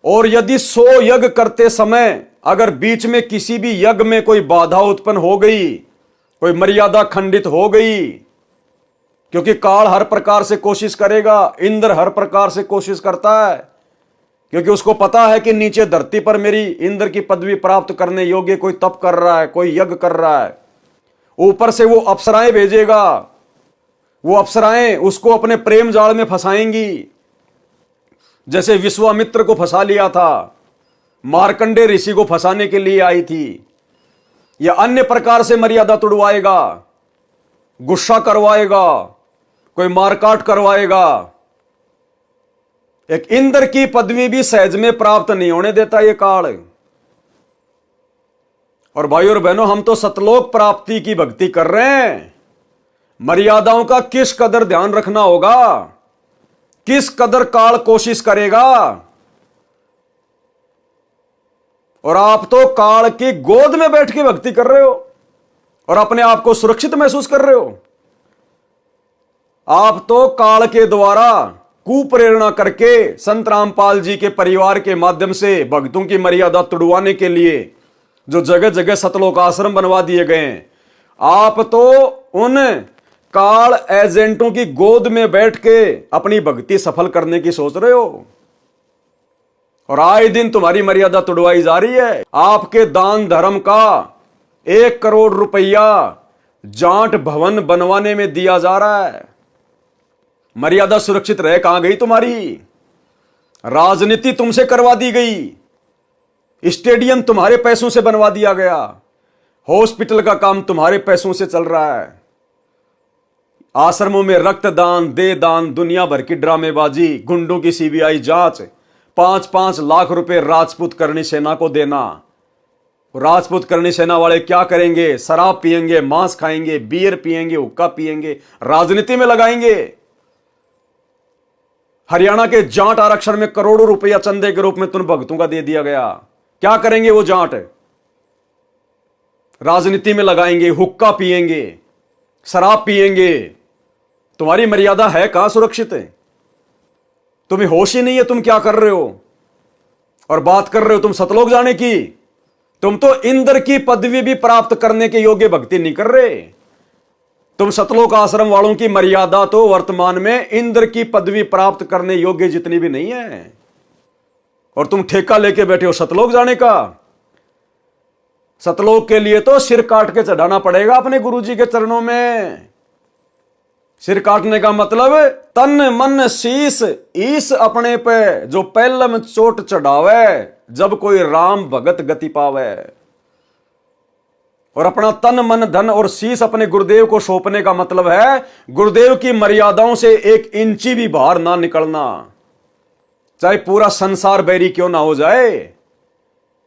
और यदि 100 यज्ञ करते समय अगर बीच में किसी भी यज्ञ में कोई बाधा उत्पन्न हो गई, कोई मर्यादा खंडित हो गई, क्योंकि काल हर प्रकार से कोशिश करेगा, इंद्र हर प्रकार से कोशिश करता है, क्योंकि उसको पता है कि नीचे धरती पर मेरी इंद्र की पदवी प्राप्त करने योग्य कोई तप कर रहा है, कोई यज्ञ कर रहा है। ऊपर से वो अप्सराएं भेजेगा, वो अप्सराएं उसको अपने प्रेम जाल में फंसाएंगी। जैसे विश्वामित्र को फंसा लिया था, मार्कंडे ऋषि को फंसाने के लिए आई थी, या अन्य प्रकार से मर्यादा तुड़वाएगा, गुस्सा करवाएगा, कोई मारकाट करवाएगा। एक इंद्र की पदवी भी सहज में प्राप्त नहीं होने देता ये काल। और भाइयों और बहनों, हम तो सतलोक प्राप्ति की भक्ति कर रहे हैं। मर्यादाओं का किस कदर ध्यान रखना होगा, किस कदर काल कोशिश करेगा। और आप तो काल की गोद में बैठ के भक्ति कर रहे हो और अपने आप को सुरक्षित महसूस कर रहे हो। आप तो काल के द्वारा कुप्रेरणा करके संत रामपाल जी के परिवार के माध्यम से भक्तों की मर्यादा तुड़वाने के लिए जो जगह जगह सतलोक आश्रम बनवा दिए गए हैं, आप तो उन काल एजेंटों की गोद में बैठ के अपनी भक्ति सफल करने की सोच रहे हो। और आए दिन तुम्हारी मर्यादा तुड़वाई जा रही है। आपके दान धर्म का 1 करोड़ रुपया जाट भवन बनवाने में दिया जा रहा है। मर्यादा सुरक्षित रह कहां गई तुम्हारी? राजनीति तुमसे करवा दी गई, स्टेडियम तुम्हारे पैसों से बनवा दिया गया, हॉस्पिटल का काम तुम्हारे पैसों से चल रहा है, आश्रमों में रक्तदान, दे दान, दुनिया भर की ड्रामेबाजी, गुंडों की सीबीआई जांच, 5-5 लाख रुपए राजपूत करणी सेना को देना। राजपूत करणी सेना वाले क्या करेंगे? शराब पिएंगे, मांस खाएंगे, बियर पिएंगे, हुक्का पिएंगे, राजनीति में लगाएंगे। हरियाणा के जाट आरक्षण में करोड़ों रुपया चंदे के रूप में तुम भक्तों का दे दिया गया। क्या करेंगे वो जाट? राजनीति में लगाएंगे, हुक्का पिएंगे, शराब पिएंगे। तुम्हारी मर्यादा है कहां सुरक्षित है? तुम्हें होश ही नहीं है तुम क्या कर रहे हो। और बात कर रहे हो तुम सतलोक जाने की। तुम तो इंद्र की पदवी भी प्राप्त करने के योग्य भक्ति नहीं कर रहे। तुम सतलोक आश्रम वालों की मर्यादा तो वर्तमान में इंद्र की पदवी प्राप्त करने योग्य जितनी भी नहीं है, और तुम ठेका लेके बैठे हो सतलोक जाने का। सतलोक के लिए तो सिर काट के चढ़ाना पड़ेगा अपने गुरुजी के चरणों में। सिर काटने का मतलब तन मन शीस ईस अपने पे जो पहलम चोट चढ़ावे, जब कोई राम भगत गति पावे। और अपना तन मन धन और शीश अपने गुरुदेव को सौंपने का मतलब है गुरुदेव की मर्यादाओं से 1 इंची भी बाहर ना निकलना, चाहे पूरा संसार बैरी क्यों ना हो जाए।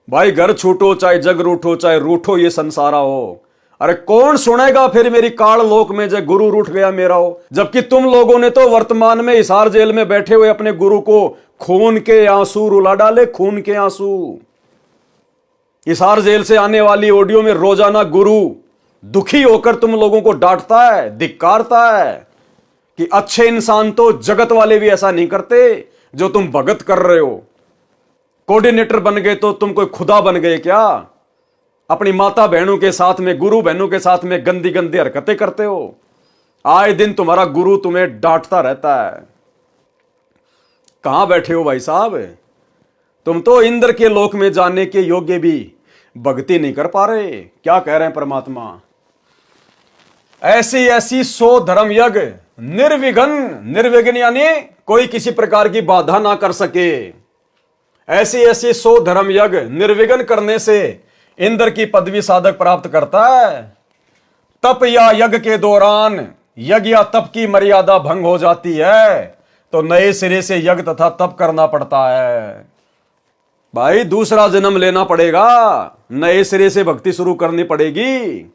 भाई घर छूटो चाहे जग रूठो, चाहे रूठो ये संसारा हो। अरे कौन सुनेगा फिर मेरी काल लोक में जय गुरु रूठ गया मेरा हो। जबकि तुम लोगों ने तो वर्तमान में हिसार जेल में बैठे हुए अपने गुरु को खून के आंसू रुला डाले, खून के आंसू। हिसार जेल से आने वाली ऑडियो में रोजाना गुरु दुखी होकर तुम लोगों को डांटता है, धिक्कारता है कि अच्छे इंसान तो जगत वाले भी ऐसा नहीं करते जो तुम भगत कर रहे हो। कोऑर्डिनेटर बन गए तो तुम कोई खुदा बन गए क्या? अपनी माता बहनों के साथ में, गुरु बहनों के साथ में गंदी गंदी हरकतें करते हो। आए दिन तुम्हारा गुरु तुम्हें डांटता रहता है। कहां बैठे हो भाई साहब? तुम तो इंद्र के लोक में जाने के योग्य भी भक्ति नहीं कर पा रहे। क्या कह रहे हैं परमात्मा? ऐसी ऐसी 100 धर्म यज्ञ निर्विघ्न, निर्विघ्न यानी कोई किसी प्रकार की बाधा ना कर सके। ऐसी ऐसी 100 धर्म यज्ञ निर्विघ्न करने से इंद्र की पदवी साधक प्राप्त करता है। तप या यज्ञ के दौरान यज्ञ या तप की मर्यादा भंग हो जाती है तो नए सिरे से यज्ञ तथा तप करना पड़ता है। भाई दूसरा जन्म लेना पड़ेगा, नए सिरे से भक्ति शुरू करनी पड़ेगी।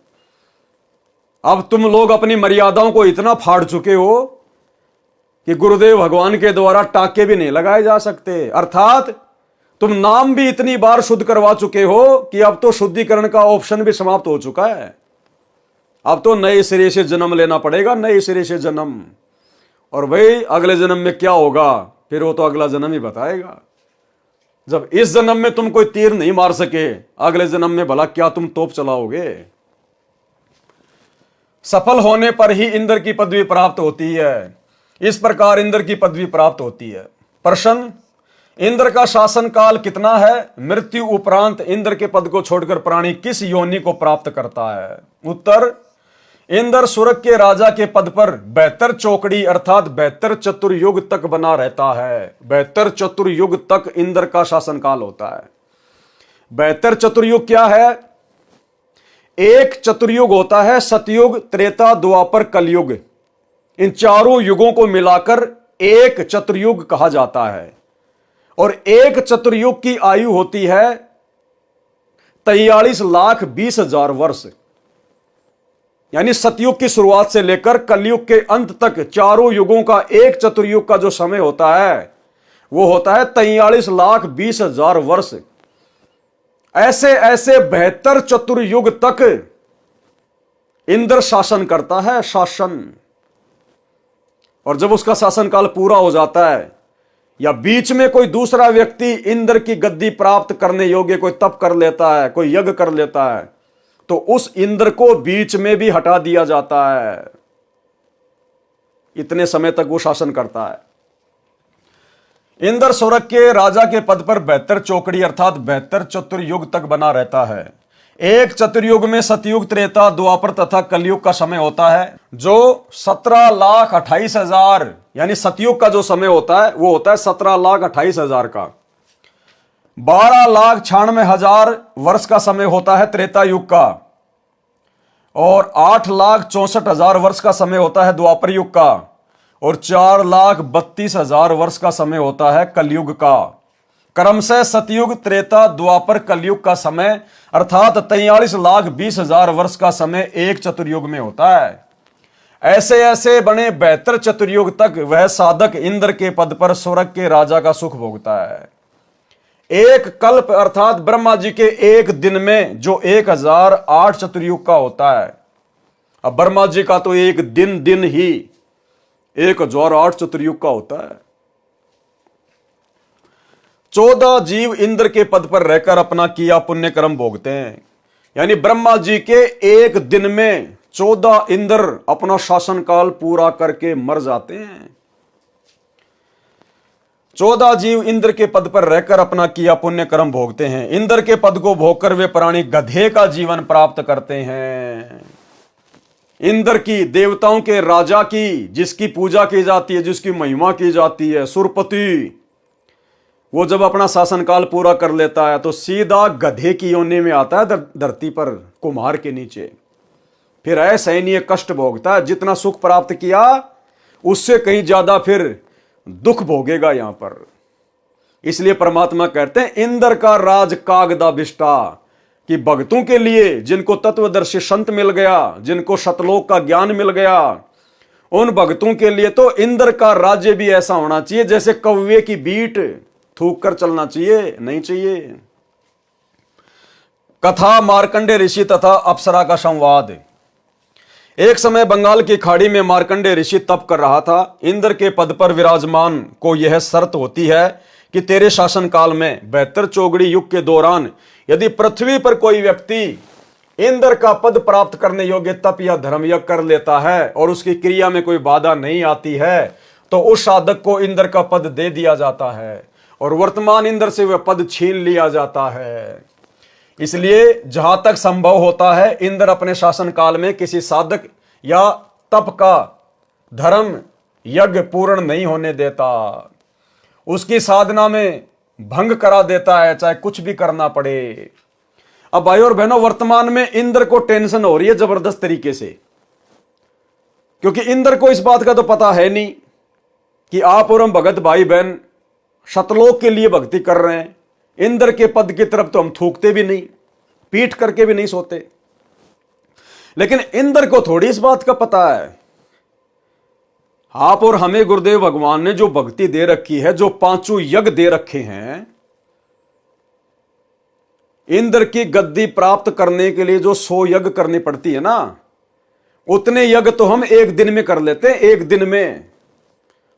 अब तुम लोग अपनी मर्यादाओं को इतना फाड़ चुके हो कि गुरुदेव भगवान के द्वारा टाके भी नहीं लगाए जा सकते। अर्थात तुम नाम भी इतनी बार शुद्ध करवा चुके हो कि अब तो शुद्धिकरण का ऑप्शन भी समाप्त हो चुका है। अब तो नए सिरे से जन्म लेना पड़ेगा, नए सिरे से जन्म। और भाई अगले जन्म में क्या होगा फिर वो तो अगला जन्म ही बताएगा। जब इस जन्म में तुम कोई तीर नहीं मार सके, अगले जन्म में भला क्या तुम तोप चलाओगे? सफल होने पर ही इंद्र की पदवी प्राप्त होती है। इस प्रकार इंद्र की पदवी प्राप्त होती है। प्रश्न, इंद्र का शासन काल कितना है? मृत्यु उपरांत इंद्र के पद को छोड़कर प्राणी किस योनि को प्राप्त करता है? उत्तर, इंद्र स्वर्ग के राजा के पद पर 72 चौकड़ी अर्थात 72 चतुर्युग तक बना रहता है। 72 चतुर्युग तक इंद्र का शासन काल होता है। 72 चतुर्युग क्या है? एक चतुर्युग होता है सतयुग, त्रेता, द्वापर, कलयुग। इन चारों युगों को मिलाकर एक चतुर्युग कहा जाता है। और एक चतुर्युग की आयु होती है 43,20,000 वर्ष। यानी सतयुग की शुरुआत से लेकर कलयुग के अंत तक चारों युगों का एक चतुर्युग का जो समय होता है वो होता है 43,20,000 वर्ष। ऐसे ऐसे 72 चतुर्युग तक इंद्र शासन करता है, शासन। और जब उसका शासनकाल पूरा हो जाता है या बीच में कोई दूसरा व्यक्ति इंद्र की गद्दी प्राप्त करने योग्य कोई तप कर लेता है, कोई यज्ञ कर लेता है, तो उस इंद्र को बीच में भी हटा दिया जाता है। इतने समय तक वो शासन करता है। इंद्र स्वर्ग के राजा के पद पर 72 चौकड़ी अर्थात 72 चतुर्युग तक बना रहता है। एक चतुर्युग में सतयुग, त्रेता, द्वापर तथा कलयुग का समय होता है, जो 17,28,000 यानी सतयुग का जो समय होता है वो होता है 17,28,000 का। 12,96,000 वर्ष का समय होता है त्रेता युग का। और 8,64,000 वर्ष का समय होता है द्वापर युग का। और 4,32,000 वर्ष का समय होता है कलयुग का। क्रमशः सतयुग, त्रेता, द्वापर, कलयुग का समय अर्थात 43,20,000 वर्ष का समय एक चतुर्युग में होता है। ऐसे ऐसे बने 72 चतुर्युग तक वह साधक इंद्र के पद पर स्वर्ग के राजा का सुख भोगता है। एक कल्प अर्थात ब्रह्मा जी के एक दिन में जो 1008 चतुर्युग का होता है। अब ब्रह्मा जी का तो एक दिन ही 1008 चतुर्युग का होता है। 14 जीव इंद्र के पद पर रहकर अपना किया पुण्य कर्म भोगते हैं। यानी ब्रह्मा जी के एक दिन में 14 इंद्र अपना शासन काल पूरा करके मर जाते हैं। 14 जीव इंद्र के पद पर रहकर अपना किया पुण्य कर्म भोगते हैं। इंद्र के पद को भोगकर वे प्राणी गधे का जीवन प्राप्त करते हैं। इंद्र की, देवताओं के राजा की, जिसकी पूजा की जाती है, जिसकी महिमा की जाती है, सुरपति, वो जब अपना शासनकाल पूरा कर लेता है तो सीधा गधे की योनि में आता है धरती पर, कुम्हार के नीचे। फिर असहनीय कष्ट भोगता है, जितना सुख प्राप्त किया उससे कहीं ज्यादा फिर दुख भोगेगा यहां पर। इसलिए परमात्मा कहते हैं इंद्र का राज कागदाभिष्टा, कि भक्तों के लिए, जिनको तत्वदर्शी संत मिल गया, जिनको शतलोक का ज्ञान मिल गया, उन भक्तों के लिए तो इंद्र का राज्य भी ऐसा होना चाहिए जैसे कौवे की बीट थूक कर चलना चाहिए, नहीं चाहिए। कथा मार्कंडे ऋषि तथा अप्सरा का संवाद। एक समय बंगाल की खाड़ी में मार्कंडे ऋषि तप कर रहा था। इंद्र के पद पर विराजमान को यह शर्त होती है कि तेरे शासन काल में 72 चौगड़ी युग के दौरान यदि पृथ्वी पर कोई व्यक्ति इंद्र का पद प्राप्त करने योग्य तप या धर्म यज्ञ कर लेता है और उसकी क्रिया में कोई बाधा नहीं आती है तो उस साधक को इंद्र का पद दे दिया जाता है और वर्तमान इंद्र से वह पद छीन लिया जाता है। इसलिए जहां तक संभव होता है इंद्र अपने शासन काल में किसी साधक या तप का धर्म यज्ञ पूर्ण नहीं होने देता, उसकी साधना में भंग करा देता है, चाहे कुछ भी करना पड़े। अब भाई और बहनों, वर्तमान में इंद्र को टेंशन हो रही है जबरदस्त तरीके से, क्योंकि इंद्र को इस बात का तो पता है नहीं कि आप और हम भगत भाई बहन शतलोक के लिए भक्ति कर रहे हैं। इंद्र के पद की तरफ तो हम थूकते भी नहीं, पीठ करके भी नहीं सोते। लेकिन इंद्र को थोड़ी इस बात का पता है। आप और हमें गुरुदेव भगवान ने जो भक्ति दे रखी है, जो 5 यज्ञ दे रखे हैं, इंद्र की गद्दी प्राप्त करने के लिए जो 100 यज्ञ करनी पड़ती है ना, उतने यज्ञ तो हम एक दिन में कर लेते हैं। एक दिन में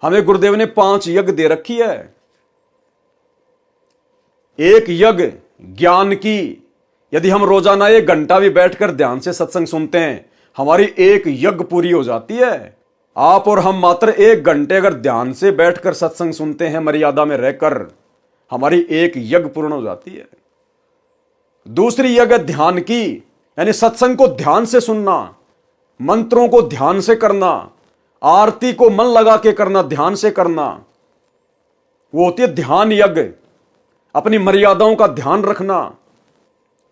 हमें गुरुदेव ने 5 यज्ञ दे रखी है। एक यज्ञ ज्ञान की, यदि हम रोजाना 1 घंटा भी बैठकर ध्यान से सत्संग सुनते हैं, हमारी एक यज्ञ पूरी हो जाती है। आप और हम मात्र 1 घंटे अगर ध्यान से बैठकर सत्संग सुनते हैं, मर्यादा में रहकर, हमारी एक यज्ञ पूर्ण हो जाती है। दूसरी यज्ञ ध्यान की, यानी सत्संग को ध्यान से सुनना, मंत्रों को ध्यान से करना, आरती को मन लगा के करना, ध्यान से करना, वो होती है ध्यान यज्ञ। अपनी मर्यादाओं का ध्यान रखना,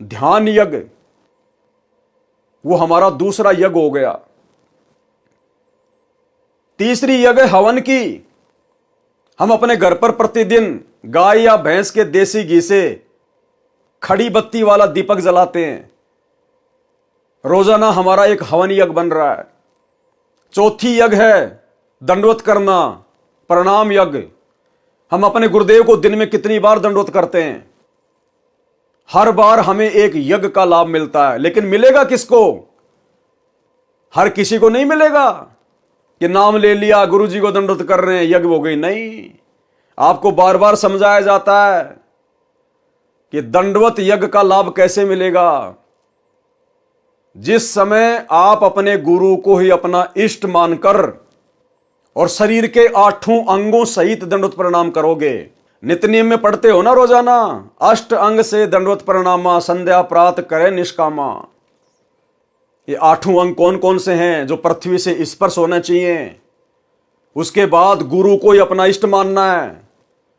ध्यान यज्ञ, वो हमारा दूसरा यज्ञ हो गया। तीसरी यज्ञ हवन की। हम अपने घर पर प्रतिदिन गाय या भैंस के देसी घी से खड़ी बत्ती वाला दीपक जलाते हैं। रोजाना हमारा एक हवन यज्ञ बन रहा है। चौथी यज्ञ है दंडवत करना, प्रणाम यज्ञ। हम अपने गुरुदेव को दिन में कितनी बार दंडवत करते हैं? हर बार हमें एक यज्ञ का लाभ मिलता है, लेकिन मिलेगा किसको? हर किसी को नहीं मिलेगा कि नाम ले लिया, गुरु जी को दंडवत कर रहे हैं, यज्ञ हो गई। नहीं, आपको बार बार समझाया जाता है कि दंडवत यज्ञ का लाभ कैसे मिलेगा। जिस समय आप अपने गुरु को ही अपना इष्ट मानकर और शरीर के 8 अंगों सहित दंडवत प्रणाम करोगे। नित्य नियम में पढ़ते हो ना रोजाना, अष्ट अंग से दंडवत प्रणामा, संध्या प्रात करे निष्कामा। ये 8 अंग कौन कौन से हैं जो पृथ्वी से स्पर्श होना चाहिए? उसके बाद गुरु को ही अपना इष्ट मानना है।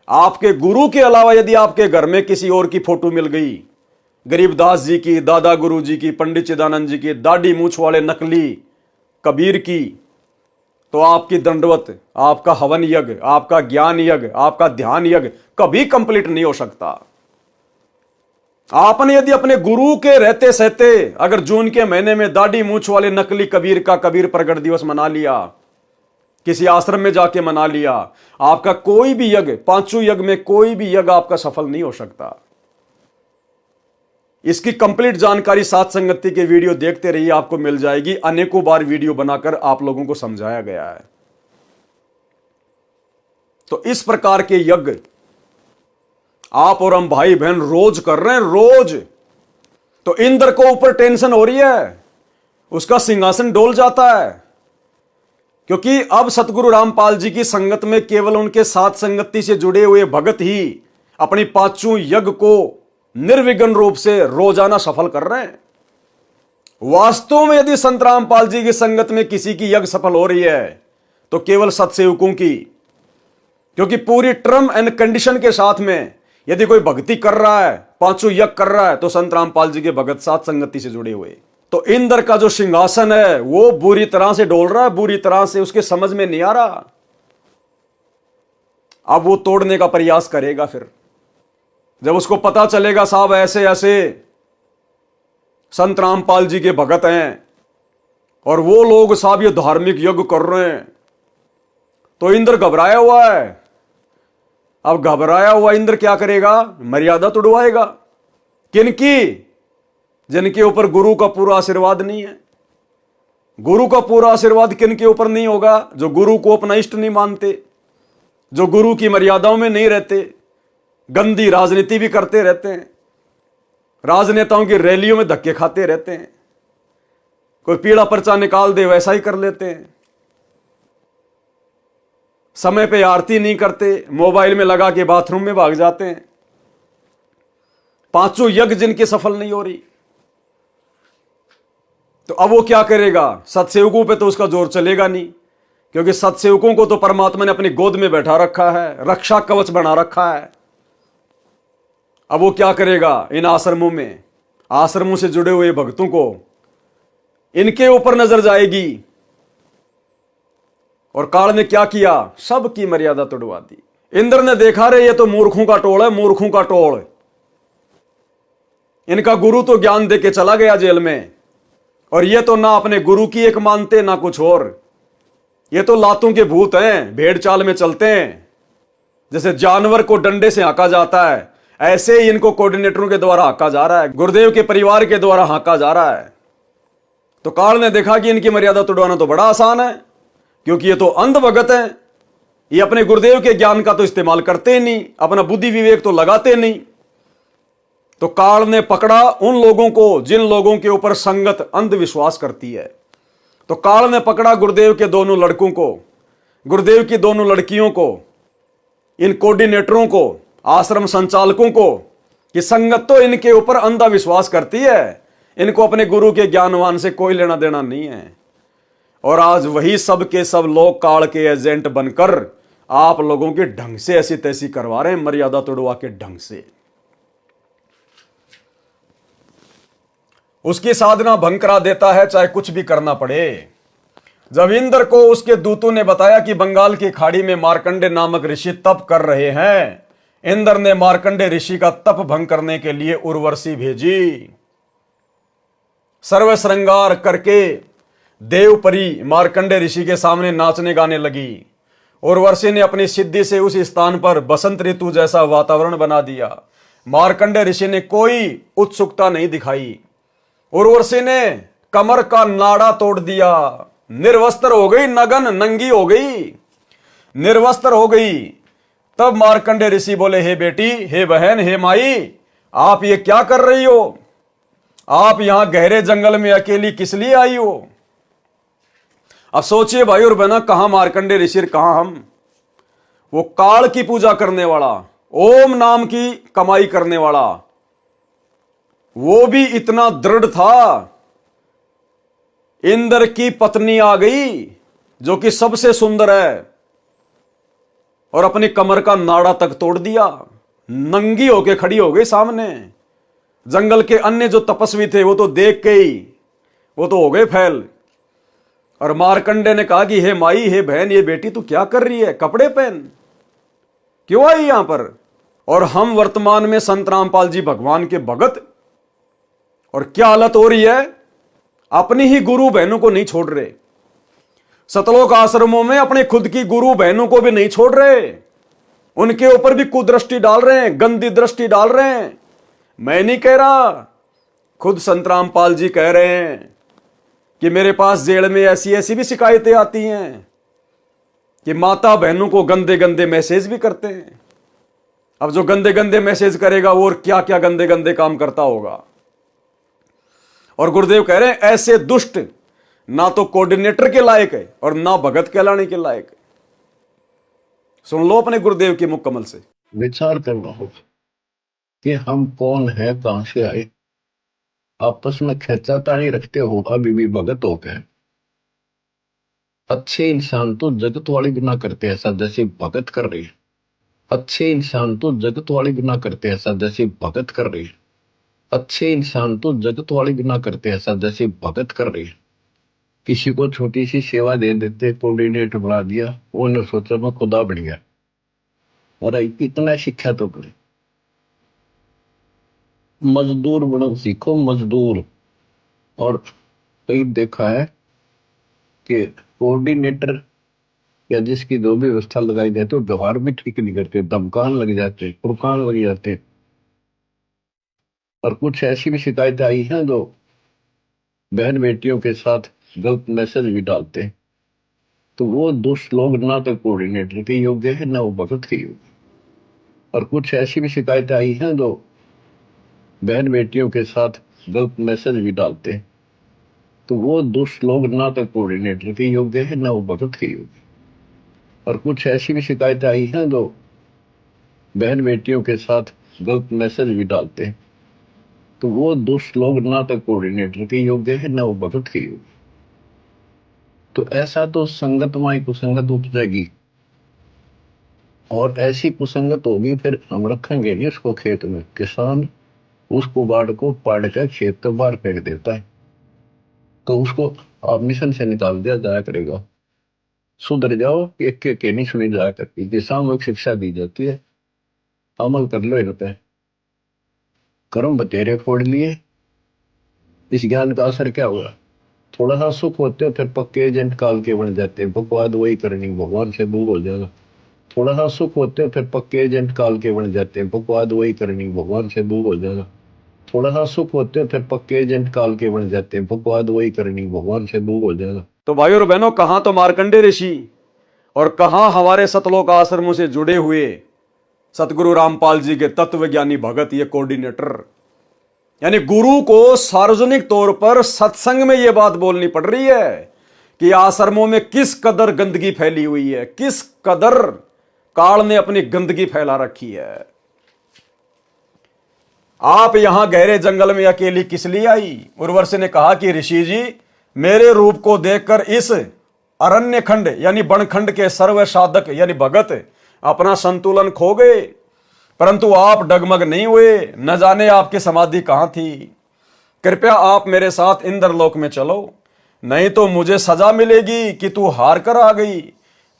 आपके गुरु के अलावा यदि आपके घर में किसी और की फोटो मिल गई, गरीबदास जी की, दादा गुरु जी की, पंडित चिदानंद जी की, दाढ़ी मूछ वाले नकली कबीर की, तो आपकी दंडवत, आपका हवन यज्ञ, आपका ज्ञान यज्ञ, आपका ध्यान यज्ञ कभी कंप्लीट नहीं हो सकता। आपने यदि अपने गुरु के रहते सहते अगर जून के महीने में दाढ़ी मूछ वाले नकली कबीर का कबीर प्रगट दिवस मना लिया, किसी आश्रम में जाके मना लिया, आपका कोई भी यज्ञ, 5 यज्ञ में कोई भी यज्ञ आपका सफल नहीं हो सकता। इसकी कंप्लीट जानकारी साथ संगति के वीडियो देखते रहिए, आपको मिल जाएगी। अनेकों बार वीडियो बनाकर आप लोगों को समझाया गया है। तो इस प्रकार के यज्ञ आप और हम भाई बहन रोज कर रहे हैं, रोज। तो इंद्र को ऊपर टेंशन हो रही है, उसका सिंहासन डोल जाता है, क्योंकि अब सतगुरु रामपाल जी की संगत में केवल उनके साथ संगति से जुड़े हुए भगत ही अपनी 5 यज्ञ को निर्विघ्न रूप से रोजाना सफल कर रहे हैं। वास्तव में यदि संत रामपाल जी की संगत में किसी की यज्ञ सफल हो रही है तो केवल सत्सेवकों की, क्योंकि पूरी टर्म एंड कंडीशन के साथ में यदि कोई भक्ति कर रहा है, पांचों यज्ञ कर रहा है, तो संत रामपाल जी के भगत साथ संगति से जुड़े हुए। तो इंद्र का जो सिंहासन है वो बुरी तरह से डोल रहा है, बुरी तरह से उसके समझ में नहीं आ रहा। अब वो तोड़ने का प्रयास करेगा। फिर जब उसको पता चलेगा साहब ऐसे ऐसे संत रामपाल जी के भगत हैं और वो लोग साहब ये धार्मिक यज्ञ कर रहे हैं, तो इंद्र घबराया हुआ है। अब घबराया हुआ इंद्र क्या करेगा? मर्यादा तोड़वाएगा। किनकी? जिनके ऊपर गुरु का पूरा आशीर्वाद नहीं है। गुरु का पूरा आशीर्वाद किनके ऊपर नहीं होगा? जो गुरु को अपना इष्ट नहीं मानते, जो गुरु की मर्यादाओं में नहीं रहते, गंदी राजनीति भी करते रहते हैं, राजनेताओं की रैलियों में धक्के खाते रहते हैं, कोई पीला पर्चा निकाल दे वैसा ही कर लेते हैं, समय पे आरती नहीं करते, मोबाइल में लगा के बाथरूम में भाग जाते हैं। पांचों यज्ञ जिनके सफल नहीं हो रही, तो अब वो क्या करेगा? सत्सेवकों पे तो उसका जोर चलेगा नहीं, क्योंकि सत्सेवकों को तो परमात्मा ने अपनी गोद में बैठा रखा है, रक्षा कवच बना रखा है। अब वो क्या करेगा? इन आश्रमों में, आश्रमों से जुड़े हुए भक्तों को इनके ऊपर नजर जाएगी। और काल ने क्या किया? सबकी मर्यादा तोड़वा दी। इंद्र ने देखा रे ये तो मूर्खों का टोल है, मूर्खों का टोल। इनका गुरु तो ज्ञान दे के चला गया जेल में, और ये तो ना अपने गुरु की एक मानते ना कुछ और। ये तो लातों के भूत हैं, भेड़ चाल में चलते हैं। जैसे जानवर को डंडे से हाँका जाता है, ऐसे ही इनको कोऑर्डिनेटरों के द्वारा हाँका जा रहा है, गुरुदेव के परिवार के द्वारा हाँका जा रहा है। तो काल ने देखा कि इनकी मर्यादा तोड़वाना तो बड़ा आसान है, क्योंकि ये तो अंध भगत हैं। ये अपने गुरुदेव के ज्ञान का तो इस्तेमाल करते ही नहीं, अपना बुद्धि विवेक तो लगाते नहीं। तो काल ने पकड़ा उन लोगों को जिन लोगों के ऊपर संगत अंधविश्वास करती है। तो काल ने पकड़ा गुरुदेव के दोनों लड़कों को, गुरुदेव की दोनों लड़कियों को, इन कोऑर्डिनेटरों को, आश्रम संचालकों को, कि संगत तो इनके ऊपर अंधा विश्वास करती है, इनको अपने गुरु के ज्ञानवान से कोई लेना देना नहीं है। और आज वही सब के सब लोग काल के एजेंट बनकर आप लोगों के ढंग से ऐसी तैसी करवा रहे हैं, मर्यादा तोड़वा के ढंग से। उसकी साधना भंग करा देता है, चाहे कुछ भी करना पड़े। जब इंद्र को उसके दूतों ने बताया कि बंगाल की खाड़ी में मार्कंडे नामक ऋषि तप कर रहे हैं, इंद्र ने मार्कंडे ऋषि का तप भंग करने के लिए उर्वशी भेजी। सर्व श्रृंगार करके देवपरी मार्कंडे ऋषि के सामने नाचने गाने लगी। उर्वशी ने अपनी सिद्धि से उस स्थान पर बसंत ऋतु जैसा वातावरण बना दिया। मार्कंडे ऋषि ने कोई उत्सुकता नहीं दिखाई। उर्वशी ने कमर का नाड़ा तोड़ दिया, निर्वस्त्र हो गई, नगन नंगी हो गई, निर्वस्त्र हो गई। तब मार्कंडे ऋषि बोले, हे बेटी, हे बहन, हे माई, आप ये क्या कर रही हो? आप यहां गहरे जंगल में अकेली किस लिए आई हो? अब सोचिए भाई और बहना, कहां मार्कंडे ऋषि, कहां हम? वो काल की पूजा करने वाला, ओम नाम की कमाई करने वाला, वो भी इतना दृढ़ था। इंद्र की पत्नी आ गई जो कि सबसे सुंदर है, और अपनी कमर का नाड़ा तक तोड़ दिया, नंगी होके खड़ी हो गई सामने। जंगल के अन्य जो तपस्वी थे वो तो देख के ही वो तो हो गए फैल। और मार्कंडे ने कहा कि हे माई, हे बहन, ये बेटी तू क्या कर रही है? कपड़े पहन, क्यों आई यहां पर? और हम वर्तमान में संत रामपाल जी भगवान के भगत, और क्या हालत हो रही है? अपनी ही गुरु बहनों को नहीं छोड़ रहे, सतलोक आश्रमों में अपने खुद की गुरु बहनों को भी नहीं छोड़ रहे, उनके ऊपर भी कुदृष्टि डाल रहे हैं, गंदी दृष्टि डाल रहे हैं। मैं नहीं कह रहा, खुद संत रामपाल जी कह रहे हैं कि मेरे पास जेल में ऐसी ऐसी भी शिकायतें आती हैं कि माता बहनों को गंदे गंदे मैसेज भी करते हैं। अब जो गंदे गंदे मैसेज करेगा वो और क्या क्या गंदे गंदे काम करता होगा। और गुरुदेव कह रहे हैं ऐसे दुष्ट ना तो कोऑर्डिनेटर के लायक है और ना भगत कहलाने के लायक है। सुन लो अपने गुरुदेव के मुकम्मल से। विचार करना होगा कि हम कौन है, कहां से आए। आपस में खेचातानी रखते हो अभी भी भगत हो गए। अच्छे इंसान तो जगत वाले भी ना करते ऐसा जैसे भगत कर रही है। अच्छे इंसान तो जगत वाले गुनाह करते हैं ऐसा जैसे भगत कर रहे हैं। अच्छे इंसान तो जगत वाले गुनाह करते हैं ऐसा जैसे भगत कर रहे हैं। किसी को छोटी सी सेवा दे देते, कोऑर्डिनेटर बना दिया, उन्होंने सोचा मैं खुदा बन गया। और कितना शिक्षा तो करे। मजदूर बनो सीखो, मजदूर। और कई देखा है कि कोऑर्डिनेटर या जिसकी जो भी व्यवस्था लगाई जाती है, तो व्यवहार भी ठीक नहीं करते, धमकान लग जाते, कुरकान लग जाते। और कुछ ऐसी भी शिकायतें आई हैं जो बहन बेटियों के साथ गलत मैसेज भी डालते हैं। तो वो दुष्ट लोग ना तो कोऑर्डिनेटर के योग्य है ना वो भगत के योग्य। और कुछ ऐसी भी शिकायतें आई हैं जो बहन बेटियों के साथ गलत मैसेज भी डालते हैं। तो वो दुष्ट लोग ना तो कोऑर्डिनेटर के योग्य है ना वो भगत के योग्य। और कुछ ऐसी भी शिकायतें आई हैं जो बहन बेटियों के साथ गलत मैसेज भी डालते हैं। तो वो दुष्ट लोग ना तो कोऑर्डिनेटर के योग्य है ना वो भगत के योग्य। तो ऐसा तो संगत माई कुसंगत उपजेगी। और ऐसी कुसंगत होगी फिर हम रखेंगे नहीं उसको खेत में। किसान उस कुबाड़ को पाड़ कर खेत के बाहर फेंक देता है, तो उसको आप मिशन से निकाल दिया जाया करेगा। सुधर जाओ, एक के नहीं सुनी जाया करती कि सामूहिक शिक्षा दी जाती है, अमल कर लो इन पे। कर्म बतेरे फोड़ लिए, इस ज्ञान का असर क्या हुआ? थोड़ा सा सुख होते हो फिर पक्के एजेंट काल के बन जाते हैं, बकवाद वही करनी, भगवान से दूर हो जाएगा। थोड़ा सा सुख होते हो फिर पक्के एजेंट काल के बन जाते हैं, बकवाद वही करनी, भगवान से दूर हो जाएगा। थोड़ा सा सुख होते हो फिर पक्के एजेंट काल के बन जाते हैं, बकवाद वही करनी, भगवान से दूर हो जाएगा। तो भाइयों और बहनों, कहां तो मार्कंडे ऋषि और कहां हमारे सतलोक आश्रमों से जुड़े हुए सतगुरु रामपाल जी के तत्वज्ञानी भगत, ये कोऑर्डिनेटर। यानी गुरु को सार्वजनिक तौर पर सत्संग में यह बात बोलनी पड़ रही है कि आश्रमों में किस कदर गंदगी फैली हुई है, किस कदर काल ने अपनी गंदगी फैला रखी है। आप यहां गहरे जंगल में अकेली किस लिए आई? उर्वशी ने कहा कि ऋषि जी, मेरे रूप को देखकर इस अरण्य खंड यानी बनखंड के सर्व साधक यानी भगत अपना संतुलन खो गए, परंतु आप डगमग नहीं हुए। न जाने आपकी समाधि कहां थी। कृपया आप मेरे साथ इंद्रलोक में चलो, नहीं तो मुझे सजा मिलेगी कि तू हार कर आ गई।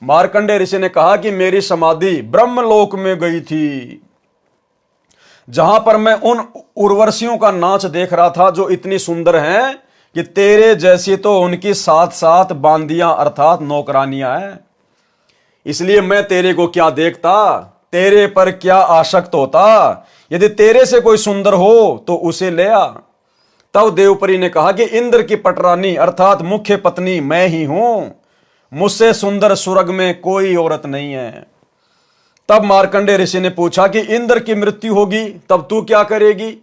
मार्कंडे ऋषि ने कहा कि मेरी समाधि ब्रह्मलोक में गई थी, जहां पर मैं उन उर्वशियों का नाच देख रहा था जो इतनी सुंदर हैं कि तेरे जैसी तो उनकी साथ साथ बांदियां अर्थात नौकरानियां हैं। इसलिए मैं तेरे को क्या देखता, तेरे पर क्या आसक्त होता। यदि तेरे से कोई सुंदर हो तो उसे ले आ। तब देवपरी ने कहा कि इंद्र की पटरानी अर्थात मुख्य पत्नी मैं ही हूं, मुझसे सुंदर स्वर्ग में कोई औरत नहीं है। तब मार्कंडे ऋषि ने पूछा कि इंद्र की मृत्यु होगी तब तू क्या करेगी?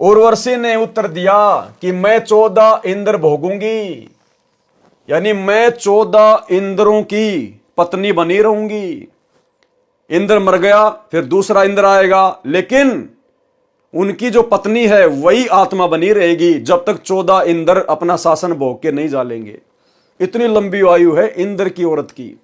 उर्वशी ने उत्तर दिया कि मैं 14 इंद्र भोगूंगी, यानी मैं 14 इंद्रों की पत्नी बनी रहूंगी। इंद्र मर गया फिर दूसरा इंद्र आएगा, लेकिन उनकी जो पत्नी है वही आत्मा बनी रहेगी जब तक 14 इंद्र अपना शासन भोग के नहीं जालेंगे। इतनी लंबी आयु है इंद्र की औरत की।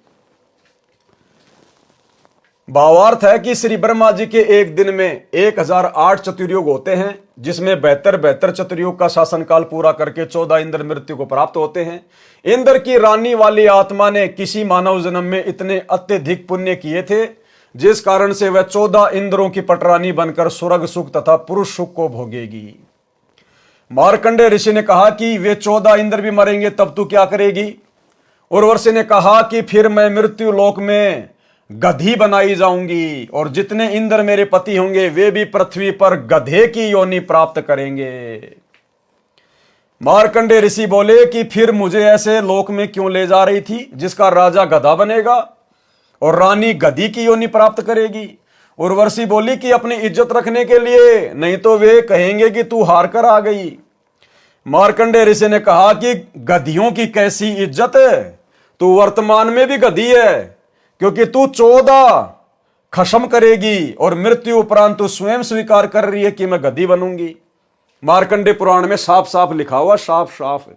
भावार्थ है कि श्री ब्रह्मा जी के एक दिन में 1008 चतुर्युग होते हैं, जिसमें 72 चतुर्युग का शासनकाल पूरा करके 14 इंद्र मृत्यु को प्राप्त होते हैं। इंद्र की रानी वाली आत्मा ने किसी मानव जन्म में इतने अत्यधिक पुण्य किए थे जिस कारण से वह 14 इंद्रों की पटरानी बनकर स्वर्ग सुख तथा पुरुष सुख को भोगेगी। मार्कंडे ऋषि ने कहा कि वे 14 इंद्र भी मरेंगे तब तू क्या करेगी? उर्वशी ने कहा कि फिर मैं मृत्यु लोक में गधी बनाई जाऊंगी और जितने इंद्र मेरे पति होंगे वे भी पृथ्वी पर गधे की योनि प्राप्त करेंगे। मार्कंडे ऋषि बोले कि फिर मुझे ऐसे लोक में क्यों ले जा रही थी जिसका राजा गधा बनेगा और रानी गधी की योनि प्राप्त करेगी? उर्वशी बोली कि अपनी इज्जत रखने के लिए, नहीं तो वे कहेंगे कि तू हार कर आ गई। मार्कंडे ऋषि ने कहा कि गधियों की कैसी इज्जत है, तू वर्तमान में भी गधी है, क्योंकि तू 14 खत्म करेगी और मृत्यु उपरांत तू स्वयं स्वीकार कर रही है कि मैं गधी बनूंगी। मार्कंडे पुराण में साफ साफ लिखा हुआ, साफ साफ।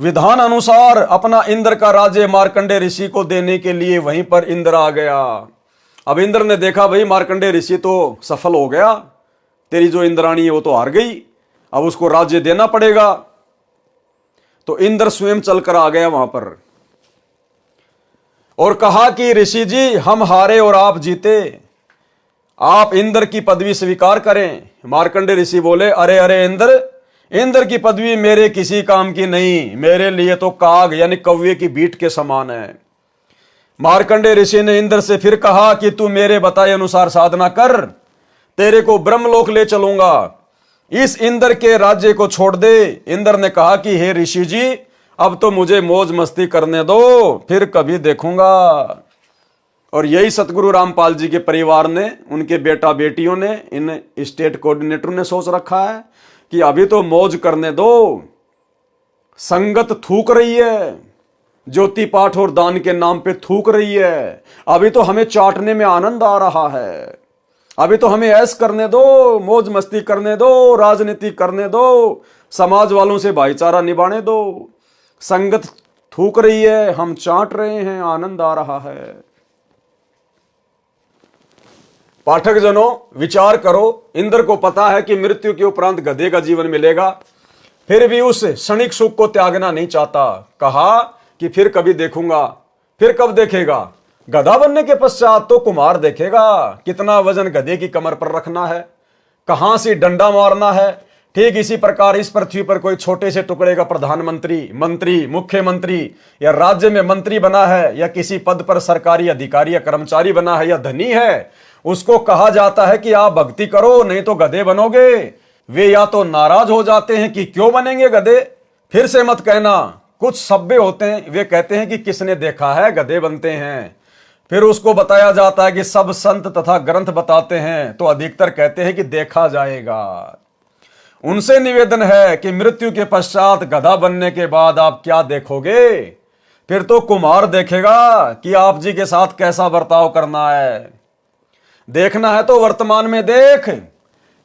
विधान अनुसार अपना इंद्र का राज्य मार्कंडे ऋषि को देने के लिए वहीं पर इंद्र आ गया। अब इंद्र ने देखा भाई मार्कंडे ऋषि तो सफल हो गया, तेरी जो इंद्राणी है वो तो हार गई, अब उसको राज्य देना पड़ेगा। तो इंद्र स्वयं चलकर आ गया वहां पर और कहा कि ऋषि जी हम हारे और आप जीते, आप इंद्र की पदवी स्वीकार करें। मार्कंडे ऋषि बोले अरे अरे इंद्र की पदवी मेरे किसी काम की नहीं, मेरे लिए तो काग यानी कौवे की बीट के समान है। मार्कंडे ऋषि ने इंद्र से फिर कहा कि तू मेरे बताए अनुसार साधना कर, तेरे को ब्रह्मलोक ले चलूंगा, इस इंद्र के राज्य को छोड़ दे। इंद्र ने कहा कि हे ऋषि जी अब तो मुझे मौज मस्ती करने दो, फिर कभी देखूंगा। और यही सतगुरु रामपाल जी के परिवार ने, उनके बेटा बेटियों ने, इन स्टेट कोऑर्डिनेटर ने सोच रखा है कि अभी तो मौज करने दो, संगत थूक रही है, ज्योति पाठ और दान के नाम पे थूक रही है, अभी तो हमें चाटने में आनंद आ रहा है, अभी तो हमें ऐश करने दो, मौज मस्ती करने दो, राजनीति करने दो, समाज वालों से भाईचारा निभाने दो। संगत थूक रही है, हम चाट रहे हैं, आनंद आ रहा है। पाठक जनों विचार करो, इंद्र को पता है कि मृत्यु के उपरांत गधे का जीवन मिलेगा, फिर भी उस क्षणिक सुख को त्यागना नहीं चाहता। कहा कि फिर कभी देखूंगा। फिर कब देखेगा? गधा बनने के पश्चात तो कुमार देखेगा कितना वजन गधे की कमर पर रखना है, कहां से डंडा मारना है। ठीक इसी प्रकार इस पृथ्वी पर कोई छोटे से टुकड़े का प्रधानमंत्री, मंत्री, मुख्यमंत्री या राज्य में मंत्री बना है या किसी पद पर सरकारी अधिकारी या कर्मचारी बना है या धनी है, उसको कहा जाता है कि आप भक्ति करो नहीं तो गधे बनोगे। वे या तो नाराज हो जाते हैं कि क्यों बनेंगे गधे, फिर से मत कहना। कुछ सभ्य होते हैं, वे कहते हैं कि किसने देखा है गधे बनते हैं। फिर उसको बताया जाता है कि सब संत तथा ग्रंथ बताते हैं, तो अधिकतर कहते हैं कि देखा जाएगा। उनसे निवेदन है कि मृत्यु के पश्चात गधा बनने के बाद आप क्या देखोगे? फिर तो कुमार देखेगा कि आप जी के साथ कैसा बर्ताव करना है। देखना है तो वर्तमान में देख।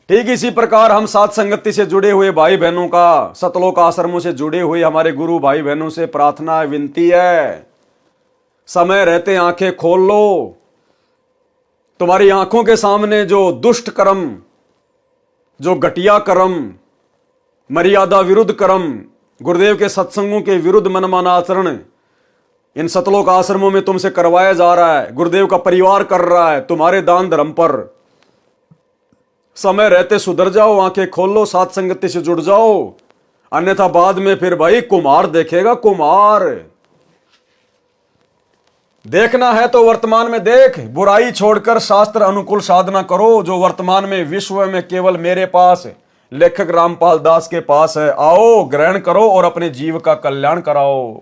ठीक इसी प्रकार हम साथ संगति से जुड़े हुए भाई बहनों का, सतलोक आश्रमों से जुड़े हुए हमारे गुरु भाई बहनों से प्रार्थना है, विनती है, समय रहते आंखें खोल लो। तुम्हारी आंखों के सामने जो दुष्ट कर्म, जो घटिया कर्म, मर्यादा विरुद्ध कर्म, गुरुदेव के सत्संगों के विरुद्ध मनमाना आचरण इन सतलोक आश्रमों में तुमसे करवाया जा रहा है, गुरुदेव का परिवार कर रहा है तुम्हारे दान धर्म पर। समय रहते सुधर जाओ, आंखें खोल लो, साथ संगति से जुड़ जाओ, अन्यथा बाद में फिर भाई कुमार देखेगा। कुमार देखना है तो वर्तमान में देख, बुराई छोड़कर शास्त्र अनुकूल साधना करो, जो वर्तमान में विश्व में केवल मेरे पास, लेखक रामपाल दास के पास है। आओ ग्रहण करो और अपने जीव का कल्याण कराओ।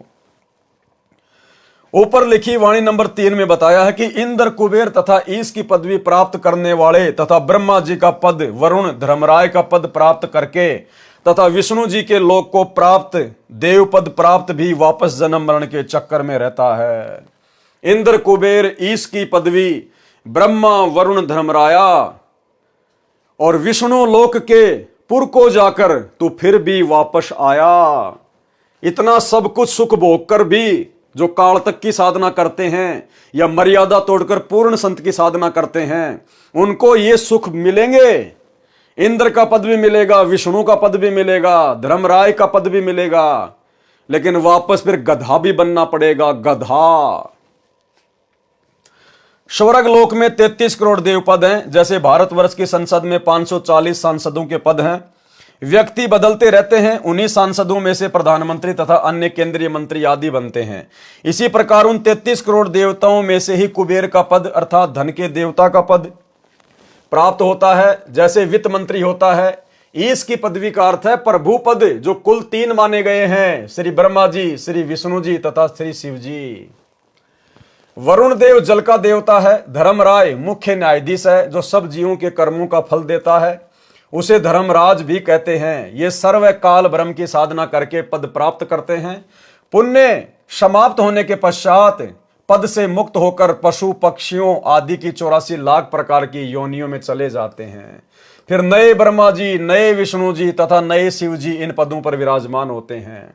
ऊपर लिखी वाणी नंबर 3 में बताया है कि इंद्र, कुबेर तथा ईश की पदवी प्राप्त करने वाले तथा ब्रह्मा जी का पद, वरुण, धर्मराय का पद प्राप्त करके तथा विष्णु जी के लोक को प्राप्त, देव पद प्राप्त भी वापस जन्म मरण के चक्कर में रहता है। इंद्र, कुबेर, ईश की पदवी, ब्रह्मा, वरुण, धर्मराया और विष्णु लोक के पुर को जाकर तू फिर भी वापस आया। इतना सब कुछ सुख भोग कर भी जो काल तक की साधना करते हैं या मर्यादा तोड़कर पूर्ण संत की साधना करते हैं, उनको ये सुख मिलेंगे। इंद्र का पद भी मिलेगा, विष्णु का पद भी मिलेगा, धर्मराय का पद भी मिलेगा, लेकिन वापस फिर गधा भी बनना पड़ेगा। गधा। स्वर्ग लोक में 33 करोड़ देव पद हैं, जैसे भारतवर्ष की संसद में 540 सांसदों के पद हैं। व्यक्ति बदलते रहते हैं, उन्हीं सांसदों में से प्रधानमंत्री तथा अन्य केंद्रीय मंत्री आदि बनते हैं। इसी प्रकार उन 33 करोड़ देवताओं में से ही कुबेर का पद अर्थात धन के देवता का पद प्राप्त होता है, जैसे वित्त मंत्री होता है। ईश की पदवी का अर्थ है प्रभु पद, जो कुल 3 माने गए हैं, श्री ब्रह्मा जी, श्री विष्णु जी तथा श्री शिव जी। वरुण देव जल का देवता है। धर्मराय मुख्य न्यायाधीश है, जो सब जीवों के कर्मों का फल देता है, उसे धर्मराज भी कहते हैं। ये सर्व काल ब्रह्म की साधना करके पद प्राप्त करते हैं। पुण्य समाप्त होने के पश्चात पद से मुक्त होकर पशु पक्षियों आदि की 84 लाख प्रकार की योनियों में चले जाते हैं। फिर नए ब्रह्मा जी, नए विष्णु जी तथा नए शिव जी इन पदों पर विराजमान होते हैं।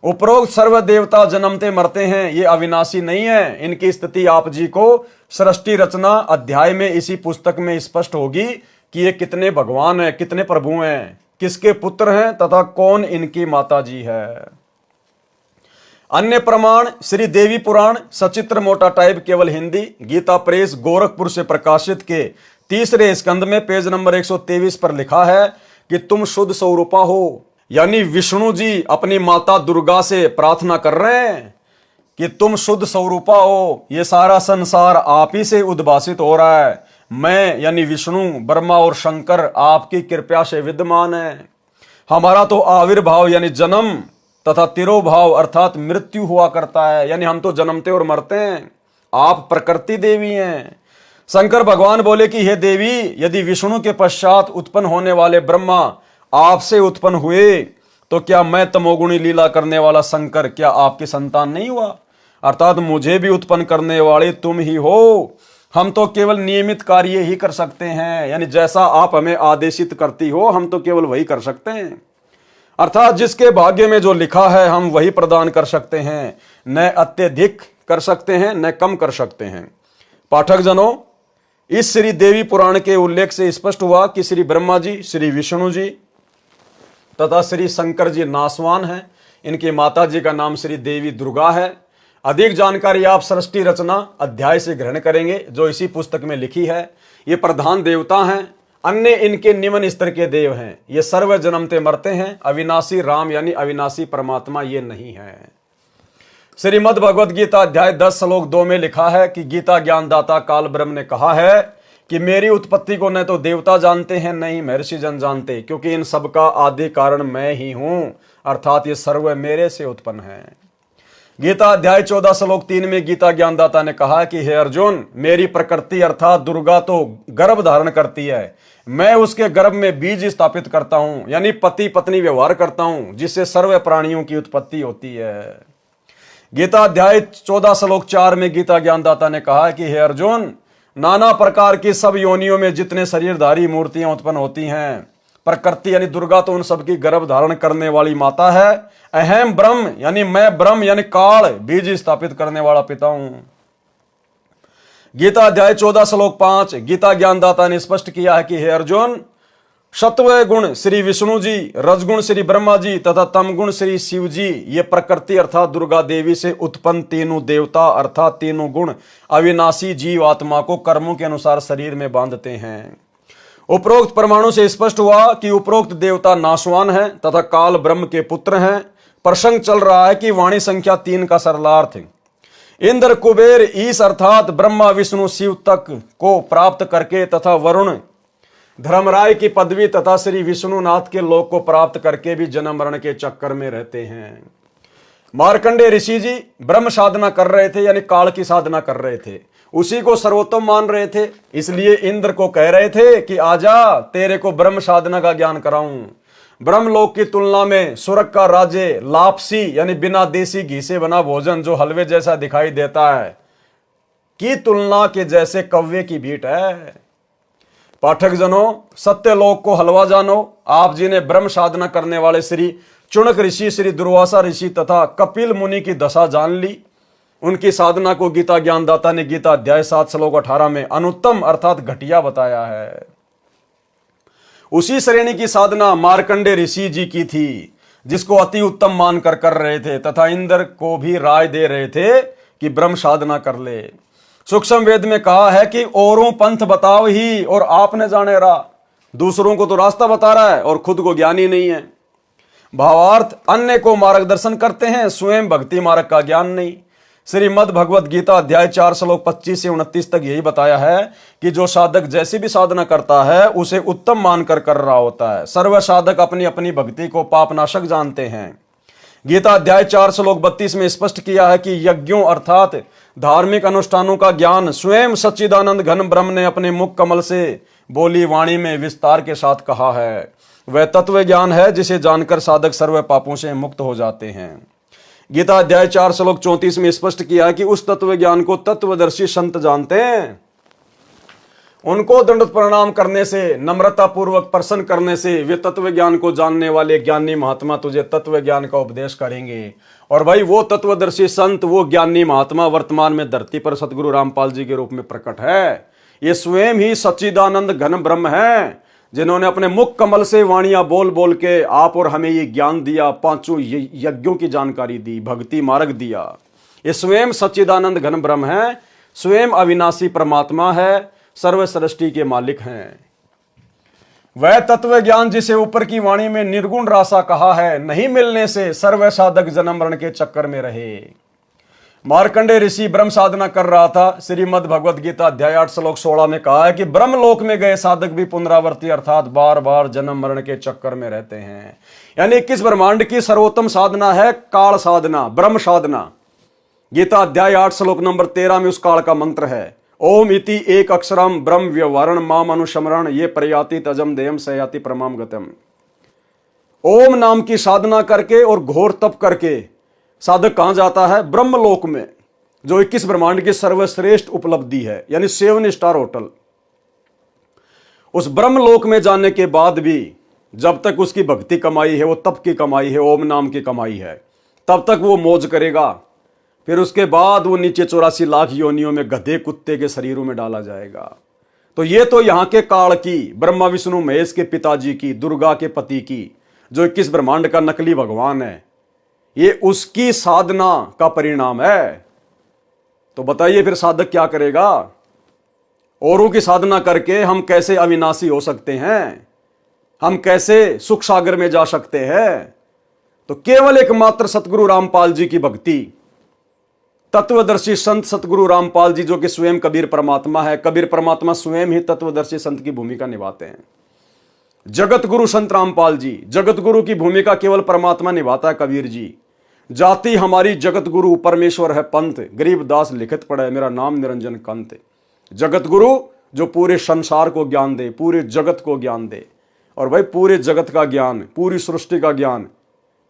उपरोक्त सर्व देवता जन्मते मरते हैं, ये अविनाशी नहीं है। इनकी स्थिति आप जी को सृष्टि रचना अध्याय में इसी पुस्तक में स्पष्ट होगी कि ये कितने भगवान हैं, कितने प्रभु हैं, किसके पुत्र हैं तथा कौन इनकी माता जी है। अन्य प्रमाण श्री देवी पुराण सचित्र मोटा टाइप केवल हिंदी, गीता प्रेस गोरखपुर से प्रकाशित के तीसरे स्कंद में पेज नंबर 123 पर लिखा है कि तुम शुद्ध स्वरूपा हो, यानी विष्णु जी अपनी माता दुर्गा से प्रार्थना कर रहे हैं कि तुम शुद्ध स्वरूपा हो, ये सारा संसार आप ही से उद्भासित हो रहा है। मैं यानी विष्णु, ब्रह्मा और शंकर आपकी कृपा से विद्यमान है। हमारा तो आविर्भाव यानी जन्म तथा तिरोभाव अर्थात मृत्यु हुआ करता है, यानी हम तो जन्मते और मरते हैं। आप प्रकृति देवी हैं। शंकर भगवान बोले कि हे देवी, यदि विष्णु के पश्चात उत्पन्न होने वाले ब्रह्मा आपसे उत्पन्न हुए तो क्या मैं तमोगुणी लीला करने वाला शंकर क्या आपकी संतान नहीं हुआ? अर्थात मुझे भी उत्पन्न करने वाले तुम ही हो। हम तो केवल नियमित कार्य ही कर सकते हैं, यानी जैसा आप हमें आदेशित करती हो हम तो केवल वही कर सकते हैं। अर्थात जिसके भाग्य में जो लिखा है हम वही प्रदान कर सकते हैं, न अत्यधिक कर सकते हैं न कम कर सकते हैं। पाठक जनों, इस श्री देवी पुराण के उल्लेख से स्पष्ट हुआ कि श्री ब्रह्मा जी, श्री विष्णु जी तथा श्री शंकर जी नासवान हैं। इनकी माता जी का नाम श्री देवी दुर्गा है। अधिक जानकारी आप सृष्टि रचना अध्याय से ग्रहण करेंगे जो इसी पुस्तक में लिखी है। ये प्रधान देवता हैं, अन्य इनके निम्न स्तर के देव हैं। ये सर्व जन्मते मरते हैं। अविनाशी राम यानी अविनाशी परमात्मा ये नहीं है। श्रीमद् भगवद गीता अध्याय 10 श्लोक 2 में लिखा है कि गीता ज्ञानदाता काल ब्रह्म ने कहा है कि मेरी उत्पत्ति को न तो देवता जानते हैं न ही महर्षि जन जानते, क्योंकि इन सब का आदि कारण मैं ही हूं, अर्थात ये सर्व मेरे से उत्पन्न है। गीता अध्याय 14 श्लोक 3 में गीता ज्ञानदाता ने कहा कि हे अर्जुन, मेरी प्रकृति अर्थात दुर्गा तो गर्भ धारण करती है, मैं उसके गर्भ में बीज स्थापित करता हूं, यानी पति पत्नी व्यवहार करता हूं, जिससे सर्व प्राणियों की उत्पत्ति होती है। गीता अध्याय 14 श्लोक 4 में गीता ज्ञानदाता ने कहा कि हे अर्जुन, नाना प्रकार की सब योनियों में जितने शरीरधारी मूर्तियां उत्पन्न होती हैं, प्रकृति यानी दुर्गा तो उन सबकी गर्भ धारण करने वाली माता है। अहम ब्रह्म यानी मैं ब्रह्म यानी काल बीज स्थापित करने वाला पिता हूं। गीता अध्याय 14 श्लोक 5 गीता ज्ञानदाता ने स्पष्ट किया है कि हे अर्जुन, सत्व गुण श्री विष्णु जी, रजगुण श्री ब्रह्मा जी तथा तमगुण श्री शिव जी, ये प्रकृति अर्थात दुर्गा देवी से उत्पन्न तीनों देवता अर्थात तीनों गुण अविनाशी जीव आत्मा को कर्मों के अनुसार शरीर में बांधते हैं। उपरोक्त परमाणु से स्पष्ट हुआ कि उपरोक्त देवता नाशवान हैं तथा काल ब्रह्म के पुत्र हैं। प्रसंग चल रहा है कि वाणी संख्या 3 का सरलार्थ इंद्र कुबेर ईश अर्थात ब्रह्मा विष्णु शिव तक को प्राप्त करके तथा वरुण धर्मराय की पदवी तथा श्री विष्णुनाथ के लोक को प्राप्त करके भी जन्म मरण के चक्कर में रहते हैं। मार्कंडे ऋषि जी ब्रह्म साधना कर रहे थे, यानी काल की साधना कर रहे थे, उसी को सर्वोत्तम मान रहे थे। इसलिए इंद्र को कह रहे थे कि आजा, तेरे को ब्रह्म साधना का ज्ञान कराऊं। ब्रह्मलोक की तुलना में स्वर्ग का राज्य लापसी यानी बिना देसी घी से बना भोजन जो हलवे जैसा दिखाई देता है की तुलना के जैसे कव्वे की भीट है। पाठक जनों, सत्य लोक को हलवा जानो। आप जी ने ब्रह्म साधना करने वाले श्री चुनक ऋषि, श्री दुर्वासा ऋषि तथा कपिल मुनि की दशा जान ली। उनकी साधना को गीता ज्ञानदाता ने गीता अध्याय 7 श्लोक 18 में अनुत्तम अर्थात घटिया बताया है। उसी श्रेणी की साधना मार्कंडे ऋषि जी की थी, जिसको अति उत्तम मानकर कर रहे थे तथा इंद्र को भी राय दे रहे थे कि ब्रह्म साधना कर ले। सूक्ष्म वेद में कहा है कि औरों पंथ बताओ ही और आपने जाने रहा। दूसरों को तो रास्ता बता रहा है और खुद को ज्ञानी नहीं है। भावार्थ, अन्य को मार्गदर्शन करते हैं, स्वयं भक्ति मार्ग का ज्ञान नहीं। श्रीमद् भगवद गीता अध्याय 4 श्लोक 25 से 29 तक यही बताया है कि जो साधक जैसी भी साधना करता है उसे उत्तम मानकर कर रहा होता है। सर्व साधक अपनी अपनी भक्ति को पापनाशक जानते हैं। गीता अध्याय 4 श्लोक 32 में स्पष्ट किया है कि यज्ञों अर्थात धार्मिक अनुष्ठानों का ज्ञान स्वयं सच्चिदानंद घन ब्रह्म ने अपने मुख कमल से बोली वाणी में विस्तार के साथ कहा है। वह तत्व ज्ञान है जिसे जानकर साधक सर्व पापों से मुक्त हो जाते हैं। गीता अध्याय 4 श्लोक 34 में स्पष्ट किया है कि उस तत्व ज्ञान को तत्वदर्शी संत जानते हैं। उनको दंडवत प्रणाम करने से, नम्रता पूर्वक प्रसन्न करने से वे तत्व ज्ञान को जानने वाले ज्ञानी महात्मा तुझे तत्व ज्ञान का उपदेश करेंगे। और भाई वो तत्वदर्शी संत, वो ज्ञानी महात्मा वर्तमान में धरती पर सतगुरु रामपाल जी के रूप में प्रकट है। ये स्वयं ही सच्चिदानंद घन ब्रह्म है, जिन्होंने अपने मुख कमल से वाणियां बोल बोल के आप और हमें ये ज्ञान दिया, पांचों यज्ञों की जानकारी दी, भक्ति मार्ग दिया। ये स्वयं सच्चिदानंद घन ब्रह्म है, स्वयं अविनाशी परमात्मा है, सर्व सृष्टि के मालिक हैं। वह तत्व ज्ञान जिसे ऊपर की वाणी में निर्गुण रासा कहा है, नहीं मिलने से सर्व साधक जन्म मरण के चक्कर में रहे। मार्कंडे ऋषि ब्रह्म साधना कर रहा था। श्रीमद् भगवद गीता अध्याय 8 श्लोक 16 में कहा है कि ब्रह्म लोक में गए साधक भी पुनरावर्ती अर्थात बार बार जन्म मरण के चक्कर में रहते हैं। यानी 21 ब्रह्मांड की सर्वोत्तम साधना है काल साधना, ब्रह्म साधना। गीता अध्याय 8 श्लोक नंबर 13 में उस काल का मंत्र है, ओम इति एक अक्षरम ब्रह्म व्यवहारण माम अनुशमरण ये प्रयाति तजम देयम सयाति परमाम गतम। ओम नाम की साधना करके और घोर तप करके साधक कहां जाता है? ब्रह्मलोक में, जो 21 ब्रह्मांड की सर्वश्रेष्ठ उपलब्धि है, यानी 7 स्टार होटल। उस ब्रह्मलोक में जाने के बाद भी जब तक उसकी भक्ति कमाई है, वो तप की कमाई है, ओम नाम की कमाई है, तब तक वो मौज करेगा। फिर उसके बाद वो नीचे 84 लाख योनियों में गधे कुत्ते के शरीरों में डाला जाएगा। तो ये तो यहां के काल की, ब्रह्मा विष्णु महेश के पिताजी की, दुर्गा के पति की, जो 21 ब्रह्मांड का नकली भगवान है, ये उसकी साधना का परिणाम है। तो बताइए फिर साधक क्या करेगा? औरों की साधना करके हम कैसे अविनाशी हो सकते हैं? हम कैसे सुख सागर में जा सकते हैं? तो केवल एकमात्र सतगुरु रामपाल जी की भक्ति, तत्वदर्शी संत सतगुरु रामपाल जी, जो कि स्वयं कबीर परमात्मा है। कबीर परमात्मा स्वयं ही तत्वदर्शी संत की भूमिका निभाते हैं। जगत गुरु संत रामपाल जी, जगत गुरु की भूमिका केवल परमात्मा निभाता है कबीर जी। जाति हमारी जगत गुरु, परमेश्वर है पंत, गरीबदास लिखित पड़े मेरा नाम निरंजन कंत। जगत गुरु जो पूरे संसार को ज्ञान दे, पूरे जगत को ज्ञान दे। और भाई पूरे जगत का ज्ञान, पूरी सृष्टि का ज्ञान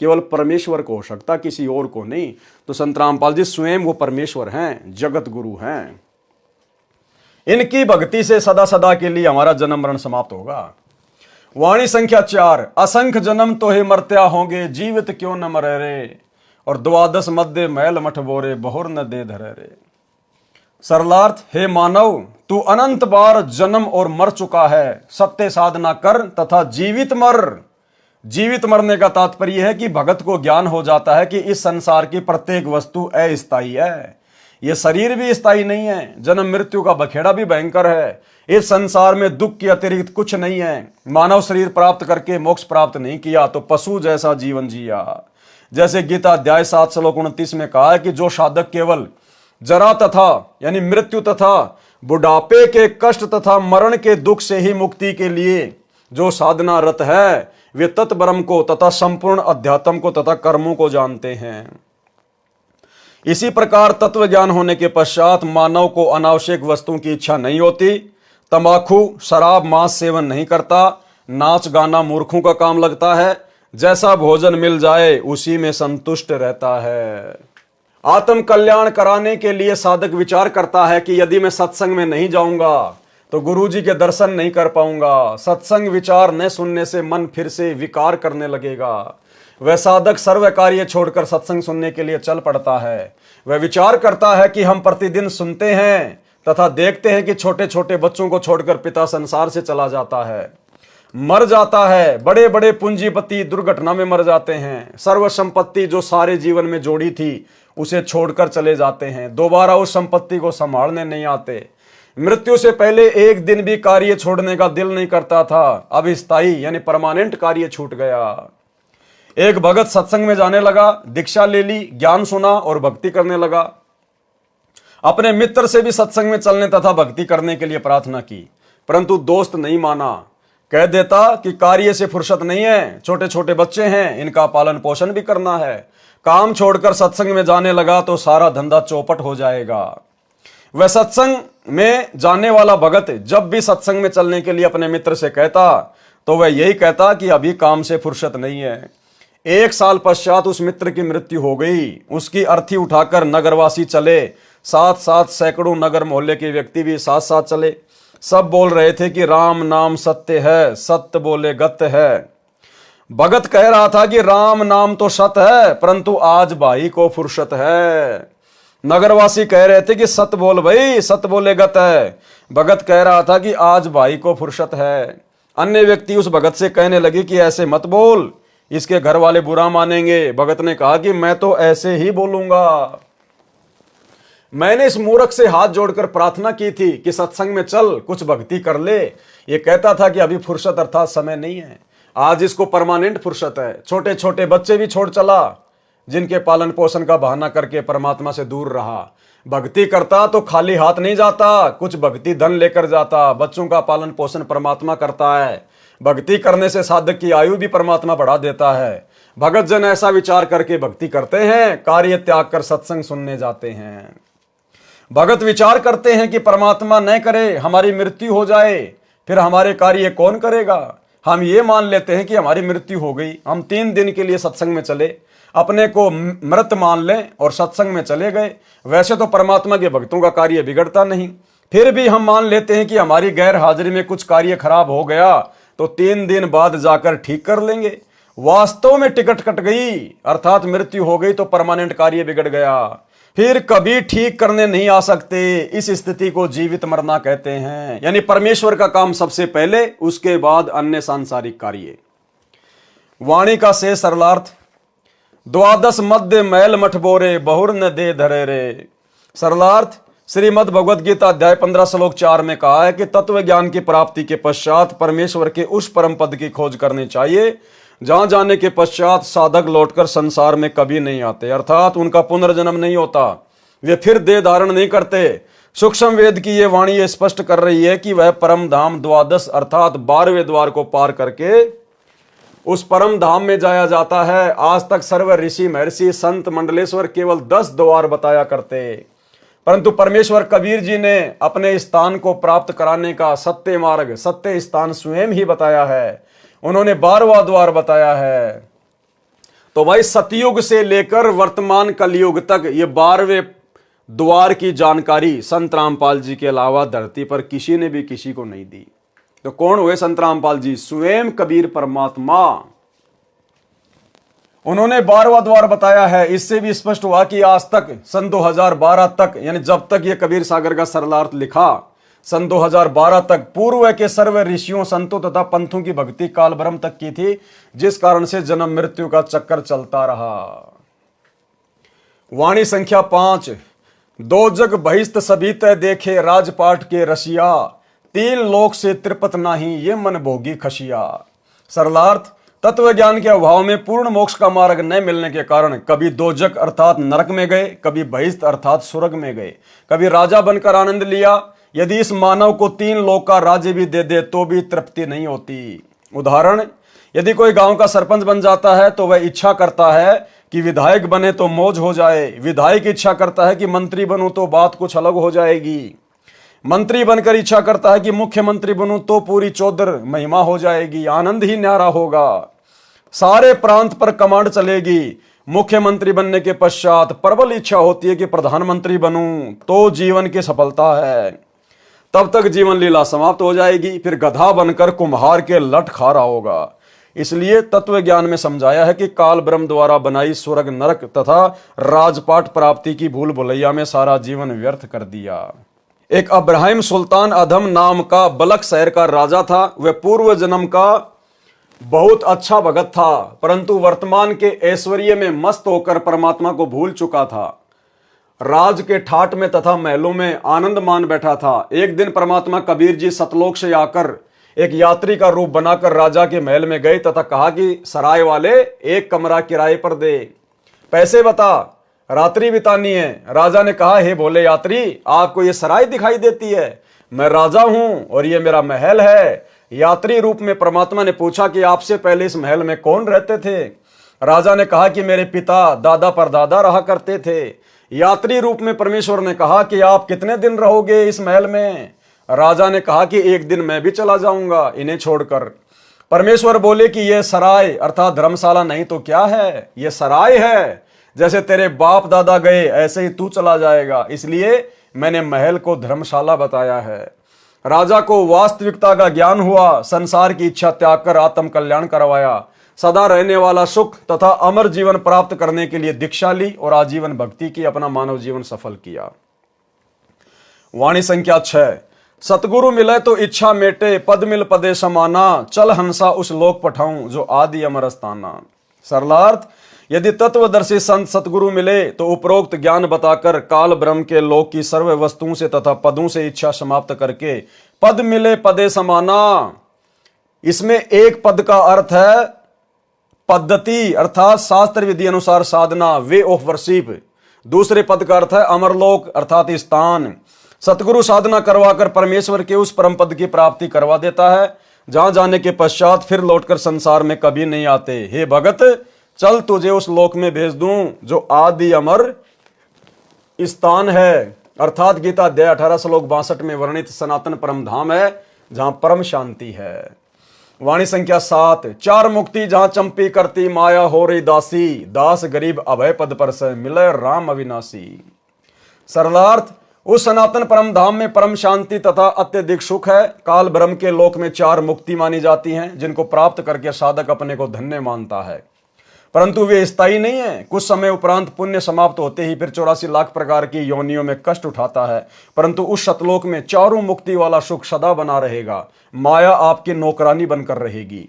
केवल परमेश्वर को हो सकता, किसी और को नहीं। तो संत रामपाल जी स्वयं वो परमेश्वर हैं, जगत गुरु हैं। इनकी भक्ति से सदा सदा के लिए हमारा जन्म मरण समाप्त होगा। वाणी संख्या 4, असंख्य जन्म तो हे मर्त्या होंगे, जीवित क्यों न मरे रे। और 12 मध्य महल मठ बोरे, बहुर न दे धरे रे। सरलार्थ, हे मानव तू अनंत बार जन्म और मर चुका है, सत्य साधना कर तथा जीवित मर। जीवित मरने का तात्पर्य है कि भगत को ज्ञान हो जाता है कि इस संसार की प्रत्येक वस्तु अस्थायी है। यह शरीर भी स्थायी नहीं है, जन्म मृत्यु का बखेड़ा भी भयंकर है। इस संसार में दुख के अतिरिक्त कुछ नहीं है। मानव शरीर प्राप्त करके मोक्ष प्राप्त नहीं किया तो पशु जैसा जीवन जिया। जैसे गीता अध्याय 7 श्लोक 29 में कहा है कि जो साधक केवल जरा तथा यानी मृत्यु तथा बुढ़ापे के कष्ट तथा मरण के दुख से ही मुक्ति के लिए जो साधना रत है, वे तत्ब्रह्म को तथा संपूर्ण अध्यात्म को तथा कर्मों को जानते हैं। इसी प्रकार तत्व ज्ञान होने के पश्चात मानव को अनावश्यक वस्तुओं की इच्छा नहीं होती। तंबाकू, शराब, मांस सेवन नहीं करता। नाच गाना मूर्खों का काम लगता है। जैसा भोजन मिल जाए उसी में संतुष्ट रहता है। आत्म कल्याण कराने के लिए साधक विचार करता है कि यदि मैं सत्संग में नहीं जाऊंगा तो गुरुजी के दर्शन नहीं कर पाऊंगा। सत्संग विचार न सुनने से मन फिर से विकार करने लगेगा। वह साधक सर्व कार्य छोड़कर सत्संग सुनने के लिए चल पड़ता है। वह विचार करता है कि हम प्रतिदिन सुनते हैं तथा देखते हैं कि छोटे छोटे बच्चों को छोड़कर पिता संसार से चला जाता है, मर जाता है। बड़े बड़े पूंजीपति दुर्घटना में मर जाते हैं। सर्व संपत्ति जो सारे जीवन में जोड़ी थी उसे छोड़कर चले जाते हैं, दोबारा उस संपत्ति को संभालने नहीं आते। मृत्यु से पहले एक दिन भी कार्य छोड़ने का दिल नहीं करता था, अब स्थायी यानी परमानेंट कार्य छूट गया। एक भगत सत्संग में जाने लगा, दीक्षा ले ली, ज्ञान सुना और भक्ति करने लगा। अपने मित्र से भी सत्संग में चलने तथा भक्ति करने के लिए प्रार्थना की, परंतु दोस्त नहीं माना। कह देता कि कार्य से फुर्सत नहीं है, छोटे छोटे बच्चे हैं, इनका पालन पोषण भी करना है। काम छोड़कर सत्संग में जाने लगा तो सारा धंधा चौपट हो जाएगा। वह सत्संग में जाने वाला भगत जब भी सत्संग में चलने के लिए अपने मित्र से कहता तो वह यही कहता कि अभी काम से फुर्सत नहीं है। 1 साल पश्चात उस मित्र की मृत्यु हो गई। उसकी अर्थी उठाकर नगरवासी चले, साथ साथ सैकड़ों नगर मोहल्ले के व्यक्ति भी साथ साथ चले। सब बोल रहे थे कि राम नाम सत्य है, सत्य बोले गत है। भगत कह रहा था कि राम नाम तो सत है, परंतु आज भाई को फुर्सत है। नगरवासी कह रहे थे कि सत बोल भाई, सत बोले गत है। भगत कह रहा था कि आज भाई को फुर्सत है। अन्य व्यक्ति उस भगत से कहने लगे कि ऐसे मत बोल, इसके घर वाले बुरा मानेंगे। भगत ने कहा कि मैं तो ऐसे ही बोलूंगा। मैंने इस मूर्ख से हाथ जोड़कर प्रार्थना की थी कि सत्संग में चल, कुछ भक्ति कर ले। ये कहता था कि अभी फुर्सत अर्थात समय नहीं है। आज इसको परमानेंट फुर्सत है। छोटे छोटे बच्चे भी छोड़ चला, जिनके पालन पोषण का बहाना करके परमात्मा से दूर रहा। भक्ति करता तो खाली हाथ नहीं जाता, कुछ भक्ति धन लेकर जाता। बच्चों का पालन पोषण परमात्मा करता है। भक्ति करने से साधक की आयु भी परमात्मा बढ़ा देता है। भगत जन ऐसा विचार करके भक्ति करते हैं, कार्य त्याग कर सत्संग सुनने जाते हैं। भगत विचार करते हैं कि परमात्मा न करे हमारी मृत्यु हो जाए, फिर हमारे कार्य कौन करेगा। हम ये मान लेते हैं कि हमारी मृत्यु हो गई, हम 3 दिन के लिए सत्संग में चले, अपने को मृत मान लें और सत्संग में चले गए। वैसे तो परमात्मा के भक्तों का कार्य बिगड़ता नहीं, फिर भी हम मान लेते हैं कि हमारी गैर हाजिरी में कुछ कार्य खराब हो गया तो 3 दिन बाद जाकर ठीक कर लेंगे। वास्तव में टिकट कट गई अर्थात मृत्यु हो गई तो परमानेंट कार्य बिगड़ गया, फिर कभी ठीक करने नहीं आ सकते। इस स्थिति को जीवित मरना कहते हैं। यानी परमेश्वर का काम सबसे पहले, उसके बाद अन्य सांसारिक कार्य। वाणी का से सरलार्थ, द्वादश मध्य मैल मठ बोरे, बहुर न दे धरे रे। सरलार्थ, श्रीमद् भगवद गीता अध्याय 15 श्लोक 4 में कहा है कि तत्व ज्ञान की प्राप्ति के पश्चात परमेश्वर के उस परम पद की खोज करनी चाहिए जहां जाने के पश्चात साधक लौटकर संसार में कभी नहीं आते, अर्थात उनका पुनर्जन्म नहीं होता, वे फिर देह धारण नहीं करते। सूक्ष्म वेद की ये वाणी ये स्पष्ट कर रही है कि वह परम धाम द्वादश अर्थात 12वें द्वार को पार करके उस परम धाम में जाया जाता है। आज तक सर्व ऋषि महर्षि संत मंडलेश्वर केवल 10 द्वार बताया करते, परंतु परमेश्वर कबीर जी ने अपने स्थान को प्राप्त कराने का सत्य मार्ग, सत्य स्थान स्वयं ही बताया है। उन्होंने 12वां द्वार बताया है। तो भाई सतयुग से लेकर वर्तमान कलयुग तक ये 12वें द्वार की जानकारी संत रामपाल जी के अलावा धरती पर किसी ने भी किसी को नहीं दी। तो कौन हुए संत रामपाल जी? स्वयं कबीर परमात्मा। उन्होंने 12वां द्वार बताया है। इससे भी स्पष्ट हुआ कि आज तक सन 2012 तक, यानी जब तक ये कबीर सागर का सरलार्थ लिखा, सन 2012 तक पूर्व के सर्व ऋषियों संतों तथा पंथों की भक्ति काल ब्रह्म तक की थी, जिस कारण से जन्म मृत्यु का चक्कर चलता रहा। वाणी संख्या 5, 2 जग बहिस्त सभी तय देखे, राजपाट के रसिया, 3 लोक से त्रिपत नाही, ये मन भोगी खशिया। सरलार्थ, तत्व ज्ञान के अभाव में पूर्ण मोक्ष का मार्ग न मिलने के कारण कभी 2 जग अर्थात नरक में गए, कभी बहिस्त अर्थात स्वर्ग में गए, कभी राजा बनकर आनंद लिया। यदि इस मानव को 3 लोक का राज्य भी दे दे तो भी तृप्ति नहीं होती। उदाहरण, यदि कोई गांव का सरपंच बन जाता है तो वह इच्छा करता है कि विधायक बने तो मौज हो जाए, विधायक इच्छा करता है कि मंत्री बनूं तो बात कुछ अलग हो जाएगी, मंत्री बनकर इच्छा करता है कि मुख्यमंत्री बनूं तो पूरी चौधर महिमा हो जाएगी, आनंद ही न्यारा होगा, सारे प्रांत पर कमांड चलेगी। मुख्यमंत्री बनने के पश्चात प्रबल इच्छा होती है कि प्रधानमंत्री बनूं तो जीवन की सफलता है, तब तक जीवन लीला समाप्त हो जाएगी, फिर गधा बनकर कुम्हार के लट खा रहा होगा। इसलिए तत्व ज्ञान में समझाया है कि काल ब्रह्म द्वारा बनाई स्वर्ग नरक तथा राजपाट प्राप्ति की भूल भुलैया में सारा जीवन व्यर्थ कर दिया। एक अब्राहिम सुल्तान अधम नाम का बलक शहर का राजा था। वह पूर्व जन्म का बहुत अच्छा भगत था, परंतु वर्तमान के ऐश्वर्य में मस्त होकर परमात्मा को भूल चुका था। राज के ठाट में तथा महलों में आनंद मान बैठा था। एक दिन परमात्मा कबीर जी सतलोक से आकर एक यात्री का रूप बनाकर राजा के महल में गए तथा कहा कि सराय वाले, एक कमरा किराए पर दे, पैसे बता, रात्रि बितानी है। राजा ने कहा, हे भोले यात्री, आपको ये सराय दिखाई देती है? मैं राजा हूं और ये मेरा महल है। यात्री रूप में परमात्मा ने पूछा कि आपसे पहले इस महल में कौन रहते थे? राजा ने कहा कि मेरे पिता दादा परदादा रहा करते थे। यात्री रूप में परमेश्वर ने कहा कि आप कितने दिन रहोगे इस महल में? राजा ने कहा कि एक दिन मैं भी चला जाऊंगा इन्हें छोड़कर। परमेश्वर बोले कि यह सराय अर्थात धर्मशाला नहीं तो क्या है, यह सराय है। जैसे तेरे बाप दादा गए ऐसे ही तू चला जाएगा, इसलिए मैंने महल को धर्मशाला बताया है। राजा को वास्तविकता का ज्ञान हुआ, संसार की इच्छा त्याग कर आत्म कल्याण करवाया, सदा रहने वाला सुख तथा अमर जीवन प्राप्त करने के लिए दीक्षा ली और आजीवन भक्ति की, अपना मानव जीवन सफल किया। वाणी संख्या 6। सतगुरु मिले तो इच्छा मेटे, पद मिल पदे समाना, चल हंसा उस लोक पठाऊं जो आदि अमर स्थाना। सरलार्थ, यदि तत्वदर्शी संत सतगुरु मिले तो उपरोक्त ज्ञान बताकर काल ब्रह्म के लोक की सर्व वस्तुओं से तथा पदों से इच्छा समाप्त करके पद मिले पदे समाना। इसमें एक पद का अर्थ है पद्धति अर्थात शास्त्र विधि अनुसार साधना, वे ऑफ वर्शिप। दूसरे पद का अर्थ है अमरलोक अर्थात स्थान। सतगुरु साधना करवाकर परमेश्वर के उस परम पद की प्राप्ति करवा देता है, जहां जाने के पश्चात फिर लौटकर संसार में कभी नहीं आते। हे भगत, चल तुझे उस लोक में भेज दूं जो आदि अमर स्थान है, अर्थात गीता अध्याय 18 श्लोक 62 में वर्णित सनातन परम धाम है, जहां परम शांति है। वाणी संख्या 7। चार मुक्ति जहां चंपी करती माया हो रही दासी, दास गरीब अभय पद पर से मिले राम अविनाशी। सरलार्थ, उस सनातन परम धाम में परम शांति तथा अत्यधिक सुख है। काल ब्रह्म के लोक में चार मुक्ति मानी जाती हैं, जिनको प्राप्त करके साधक अपने को धन्य मानता है, परंतु वे स्थायी नहीं है। कुछ समय उपरांत पुण्य समाप्त होते ही फिर 84 लाख प्रकार की योनियों में कष्ट उठाता है, परंतु उस सतलोक में चारों मुक्ति वाला सुख सदा बना रहेगा। माया आपकी नौकरानी बनकर रहेगी।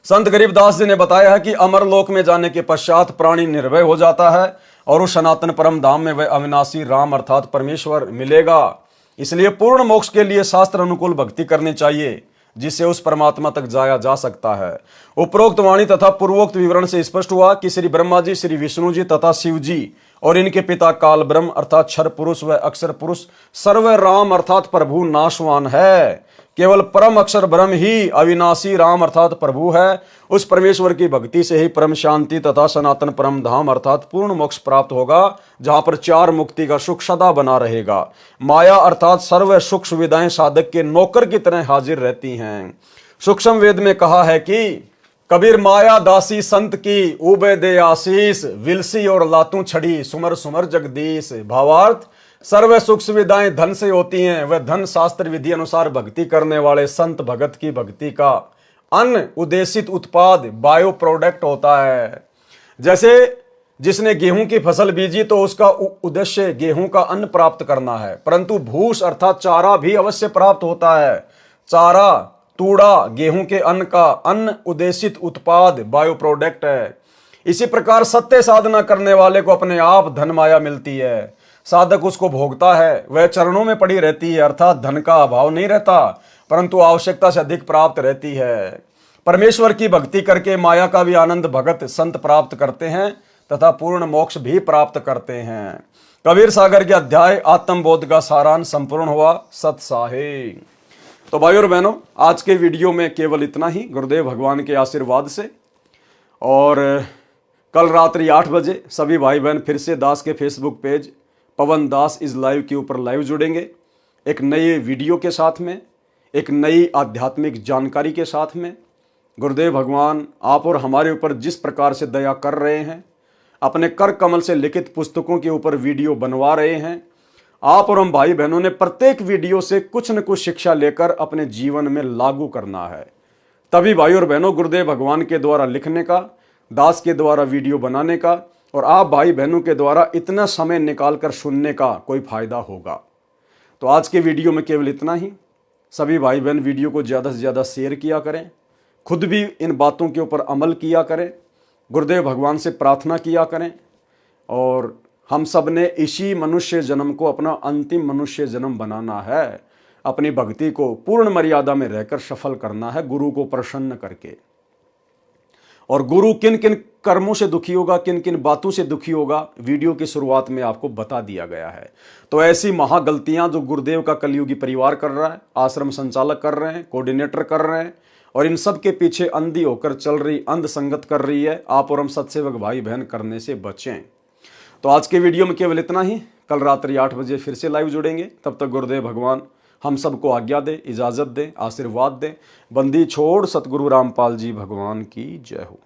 संत गरीबदास जी ने बताया है कि अमरलोक में जाने के पश्चात प्राणी निर्भय हो जाता है और उस सनातन परम धाम में वह अविनाशी राम अर्थात परमेश्वर मिलेगा। इसलिए पूर्ण मोक्ष के लिए शास्त्र अनुकूल भक्ति करनी चाहिए, जिससे उस परमात्मा तक जाया जा सकता है। उपरोक्त वाणी तथा पूर्वोक्त विवरण से स्पष्ट हुआ कि श्री ब्रह्मा जी, श्री विष्णु जी तथा शिव जी और इनके पिता काल ब्रह्म अर्थात क्षर पुरुष व अक्षर पुरुष सर्व राम अर्थात प्रभु नाशवान है। केवल परम अक्षर ब्रह्म ही अविनाशी राम अर्थात प्रभु है। उस परमेश्वर की भक्ति से ही परम शांति तथा सनातन परम धाम अर्थात पूर्ण मोक्ष प्राप्त होगा, जहां पर चार मुक्ति का सुख सदा बना रहेगा। माया अर्थात सर्व सुख सुविधाएं साधक के नौकर की तरह हाजिर रहती हैं। सूक्ष्म वेद में कहा है कि कबीर माया दासी संत की उबे दे आशीष, विलसी और लातू छड़ी सुमर सुमर जगदीश। भावार्थ, सर्व सुख सुविधाएं धन से होती हैं, वह धन शास्त्र विधि अनुसार भक्ति करने वाले संत भगत की भक्ति का अन्न उद्देशित उत्पाद बायो प्रोडक्ट होता है। जैसे जिसने गेहूं की फसल बीजी तो उसका उद्देश्य गेहूं का अन्न प्राप्त करना है, परंतु भूस अर्थात चारा भी अवश्य प्राप्त होता है। चारा तूड़ा गेहूं के अन्न का अन्न उद्देशित उत्पाद बायो प्रोडक्ट है। इसी प्रकार सत्य साधना करने वाले को अपने आप धन माया मिलती है, साधक उसको भोगता है, वह चरणों में पड़ी रहती है, अर्थात धन का अभाव नहीं रहता, परंतु आवश्यकता से अधिक प्राप्त रहती है। परमेश्वर की भक्ति करके माया का भी आनंद भगत संत प्राप्त करते हैं तथा पूर्ण मोक्ष भी प्राप्त करते हैं। कबीर सागर के अध्याय आत्मबोध का सारांश संपूर्ण हुआ। सत साहे। तो भाई और बहनों, आज के वीडियो में केवल इतना ही, गुरुदेव भगवान के आशीर्वाद से। और कल रात्रि 8 बजे सभी भाई बहन फिर से दास के Facebook page Pawan Das is live के ऊपर लाइव जुड़ेंगे, एक नए वीडियो के साथ में, एक नई आध्यात्मिक जानकारी के साथ में। गुरुदेव भगवान आप और हमारे ऊपर जिस प्रकार से दया कर रहे हैं, अपने कर कमल से लिखित पुस्तकों के ऊपर वीडियो बनवा रहे हैं, आप और हम भाई बहनों ने प्रत्येक वीडियो से कुछ न कुछ शिक्षा लेकर अपने जीवन में लागू करना है। तभी भाई और बहनों, गुरुदेव भगवान के द्वारा लिखने का, दास के द्वारा वीडियो बनाने का और आप भाई बहनों के द्वारा इतना समय निकालकर सुनने का कोई फायदा होगा। तो आज के वीडियो में केवल इतना ही। सभी भाई बहन वीडियो को ज़्यादा से ज़्यादा शेयर किया करें, खुद भी इन बातों के ऊपर अमल किया करें, गुरुदेव भगवान से प्रार्थना किया करें और हम सब ने इसी मनुष्य जन्म को अपना अंतिम मनुष्य जन्म बनाना है। अपनी भक्ति को पूर्ण मर्यादा में रहकर सफल करना है, गुरु को प्रसन्न करके। और गुरु किन किन कर्मों से दुखी होगा, किन किन बातों से दुखी होगा, वीडियो की शुरुआत में आपको बता दिया गया है। तो ऐसी महागलतियां जो गुरुदेव का कलयुगी परिवार कर रहा है, आश्रम संचालक कर रहे हैं, कोऑर्डिनेटर कर रहे हैं और इन सब के पीछे अंधी होकर चल रही, अंध संगत कर रही है, आप और हम सत्सेवक भाई बहन करने से बचें। तो आज के वीडियो में केवल इतना ही। कल रात्रि 8 बजे फिर से लाइव जुड़ेंगे। तब तक गुरुदेव भगवान हम सबको आज्ञा दे, इजाज़त दे, आशीर्वाद दे। बंदी छोड़ सतगुरु रामपाल जी भगवान की जय हो।